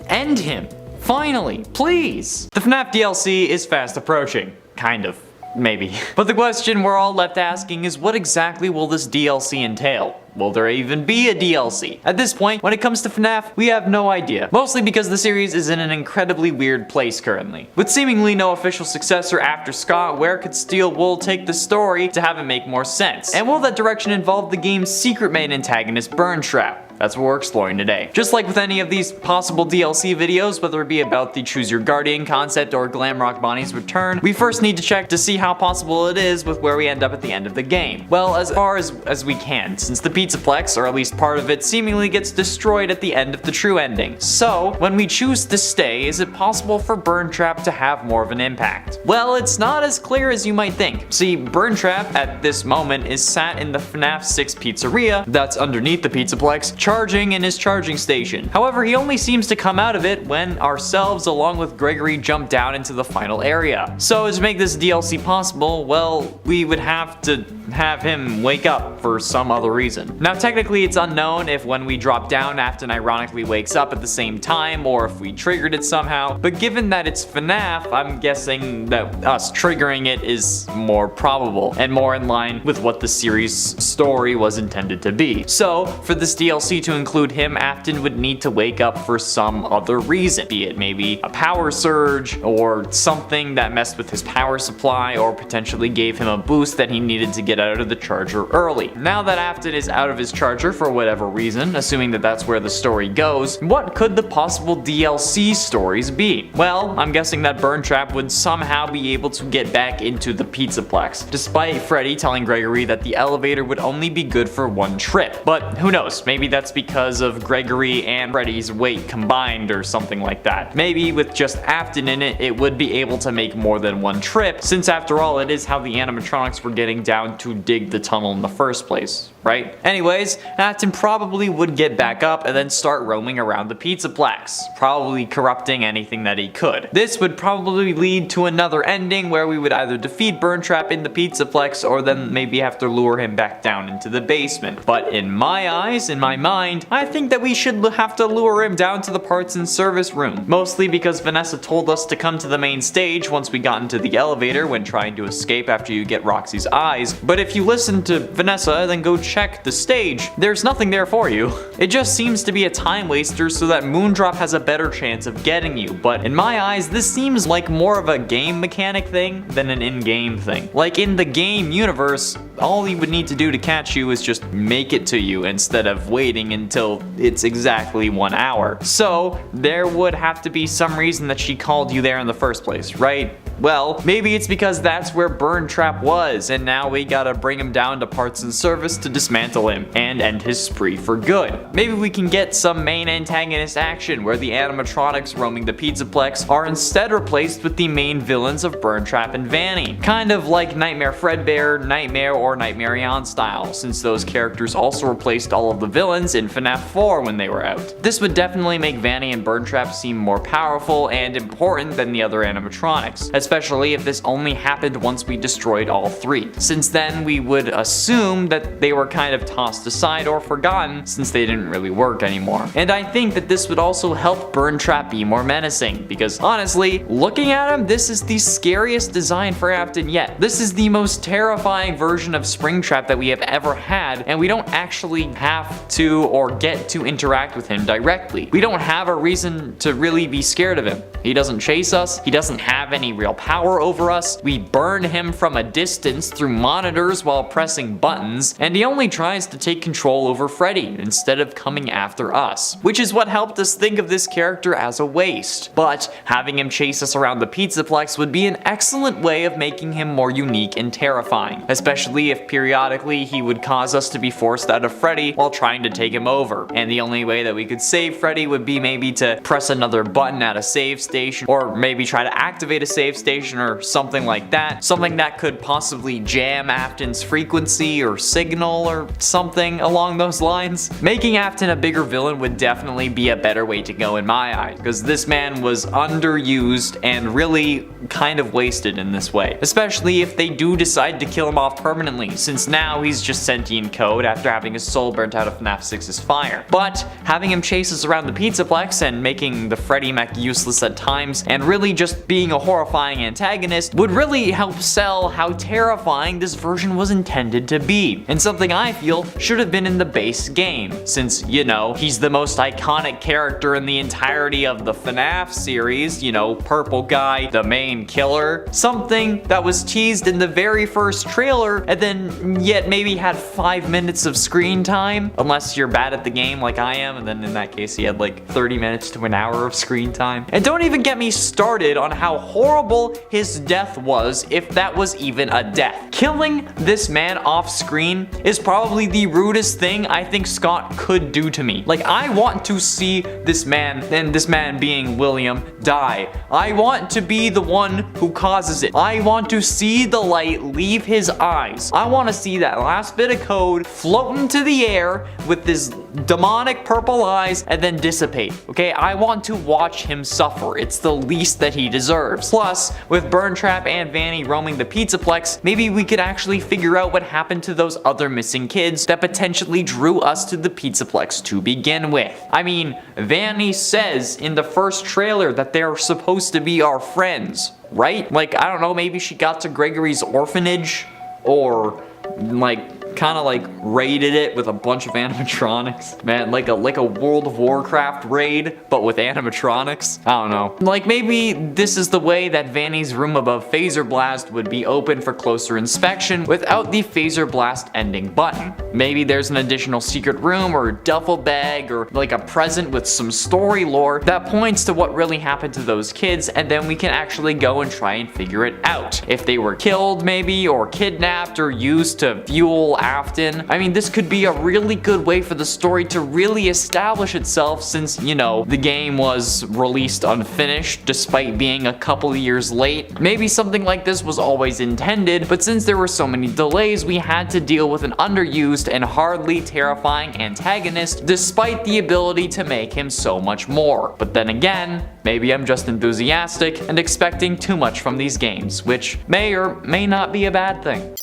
end him, finally, please. The FNAF DLC is fast approaching, kind of. Maybe. But the question we're all left asking is, what exactly will this DLC entail? Will there even be a DLC? At this point, when it comes to FNAF, we have no idea. Mostly because the series is in an incredibly weird place currently. With seemingly no official successor after Scott, where could Steel Wool take the story to have it make more sense? And will that direction involve the game's secret main antagonist, Springtrap? That's what we're exploring today. Just like with any of these possible DLC videos, whether it be about the Choose Your Guardian concept or Glamrock Bonnie's return, we first need to check to see how possible it is with where we end up at the end of the game. Well, as far as we can, since the Pizzaplex, or at least part of it, seemingly gets destroyed at the end of the true ending. So, when we choose to stay, is it possible for Springtrap to have more of an impact? Well, it's not as clear as you might think. See, Springtrap at this moment is sat in the FNAF 6 pizzeria that's underneath the Pizzaplex, charging in his charging station. However, he only seems to come out of it when ourselves along with Gregory jump down into the final area. So to make this DLC possible, well, we would have to have him wake up for some other reason. Now technically it's unknown if when we drop down Afton ironically wakes up at the same time or if we triggered it somehow, but given that it's FNAF, I'm guessing that us triggering it is more probable and more in line with what the series story was intended to be. So for this DLC to include him, Afton would need to wake up for some other reason, be it maybe a power surge or something that messed with his power supply or potentially gave him a boost that he needed to get out of the charger early. Now that Afton is out of his charger for whatever reason, assuming that that's where the story goes, what could the possible DLC stories be? Well, I'm guessing that Springtrap would somehow be able to get back into the Pizzaplex, despite Freddy telling Gregory that the elevator would only be good for one trip. But who knows, maybe that's because of Gregory and Freddy's weight combined or something like that. Maybe with just Afton in it, it would be able to make more than one trip, since after all it is how the animatronics were getting down to dig the tunnel in the first place, right? Anyways, Afton probably would get back up and then start roaming around the Pizzaplex, probably corrupting anything that he could. This would probably lead to another ending where we would either defeat Springtrap in the Pizzaplex or then maybe have to lure him back down into the basement. But in my eyes, in my mind, I think that we should have to lure him down to the parts and service room. Mostly because Vanessa told us to come to the main stage once we got into the elevator when trying to escape after you get Roxy's eyes. But if you listen to Vanessa, then go check the stage. There's nothing there for you. It just seems to be a time waster so that Moondrop has a better chance of getting you. But in my eyes, this seems like more of a game mechanic thing than an in-game thing. Like in the game universe, all he would need to do to catch you is just make it to you instead of waiting until it's exactly 1 hour. So there would have to be some reason that she called you there in the first place, right? Well, maybe it's because that's where Springtrap was, and now we gotta bring him down to parts and service to dismantle him and end his spree for good. Maybe we can get some main antagonist action where the animatronics roaming the Pizzaplex are instead replaced with the main villains of Springtrap and Vanny. Kind of like Nightmare Fredbear, Nightmare, or Nightmarion style, since those characters also replaced all of the villains in FNAF 4 when they were out. This would definitely make Vanny and Springtrap seem more powerful and important than the other animatronics, especially if this only happened once we destroyed all three, since then we would assume that they were kind of tossed aside or forgotten since they didn't really work anymore. And I think that this would also help Springtrap be more menacing, because honestly, looking at him, this is the scariest design for Afton yet. This is the most terrifying version of Springtrap that we have ever had, and we don't actually have to or get to interact with him directly. We don't have a reason to really be scared of him. He doesn't chase us, he doesn't have any real power over us, we burn him from a distance through monitors while pressing buttons, and he only tries to take control over Freddy instead of coming after us, which is what helped us think of this character as a waste. But having him chase us around the Pizzaplex would be an excellent way of making him more unique and terrifying, especially if periodically he would cause us to be forced out of Freddy while trying to take him over, and the only way that we could save Freddy would be maybe to press another button at a save station, or maybe try to activate a save station or something like that, something that could possibly jam Afton's frequency or signal or something along those lines. Making Afton a bigger villain would definitely be a better way to go in my eyes, because this man was underused and really kind of wasted in this way, especially if they do decide to kill him off permanently, since now he's just sentient code after having his soul burnt out of FNAF 6's fire. But having him chase us around the Pizzaplex and making the Freddy mech useless at times and really just being a horrifying antagonist would really help sell how terrifying this version was intended to be, and something I feel should have been in the base game, since, you know, he's the most iconic character in the entirety of the FNAF series, you know, purple guy, the main killer, something that was teased in the very first trailer and then yet maybe had 5 minutes of screen time, unless you're bad at the game like I am, and then in that case he had like 30 minutes to an hour of screen time. And don't even get me started on how horrible his death was, if that was even a death. Killing this man off screen is probably the rudest thing I think Scott could do to me. Like, I want to see this man, and this man being William, die. I want to be the one who causes it. I want to see the light leave his eyes. I want to see that last bit of code float into the air with his demonic purple eyes and then dissipate. Okay, I want to watch him suffer. It's the least that he deserves. Plus, with Springtrap and Vanny roaming the Pizzaplex, maybe we could actually figure out what happened to those other missing kids that potentially drew us to the Pizzaplex to begin with. I mean, Vanny says in the first trailer that they're supposed to be our friends, right? Like, I don't know, maybe she got to Gregory's orphanage, or like kind of like raided it with a bunch of animatronics. Man, like a World of Warcraft raid, but with animatronics. I don't know. Like maybe this is the way that Vanny's room above Phaser Blast would be open for closer inspection without the Phaser Blast ending button. Maybe there's an additional secret room or duffel bag or like a present with some story lore that points to what really happened to those kids, and then we can actually go and try and figure it out. If they were killed maybe, or kidnapped, or used to fuel Afton. I mean, this could be a really good way for the story to really establish itself, since, you know, the game was released unfinished despite being a couple of years late. Maybe something like this was always intended, but since there were so many delays, we had to deal with an underused and hardly terrifying antagonist despite the ability to make him so much more. But then again, maybe I'm just enthusiastic and expecting too much from these games, which may or may not be a bad thing.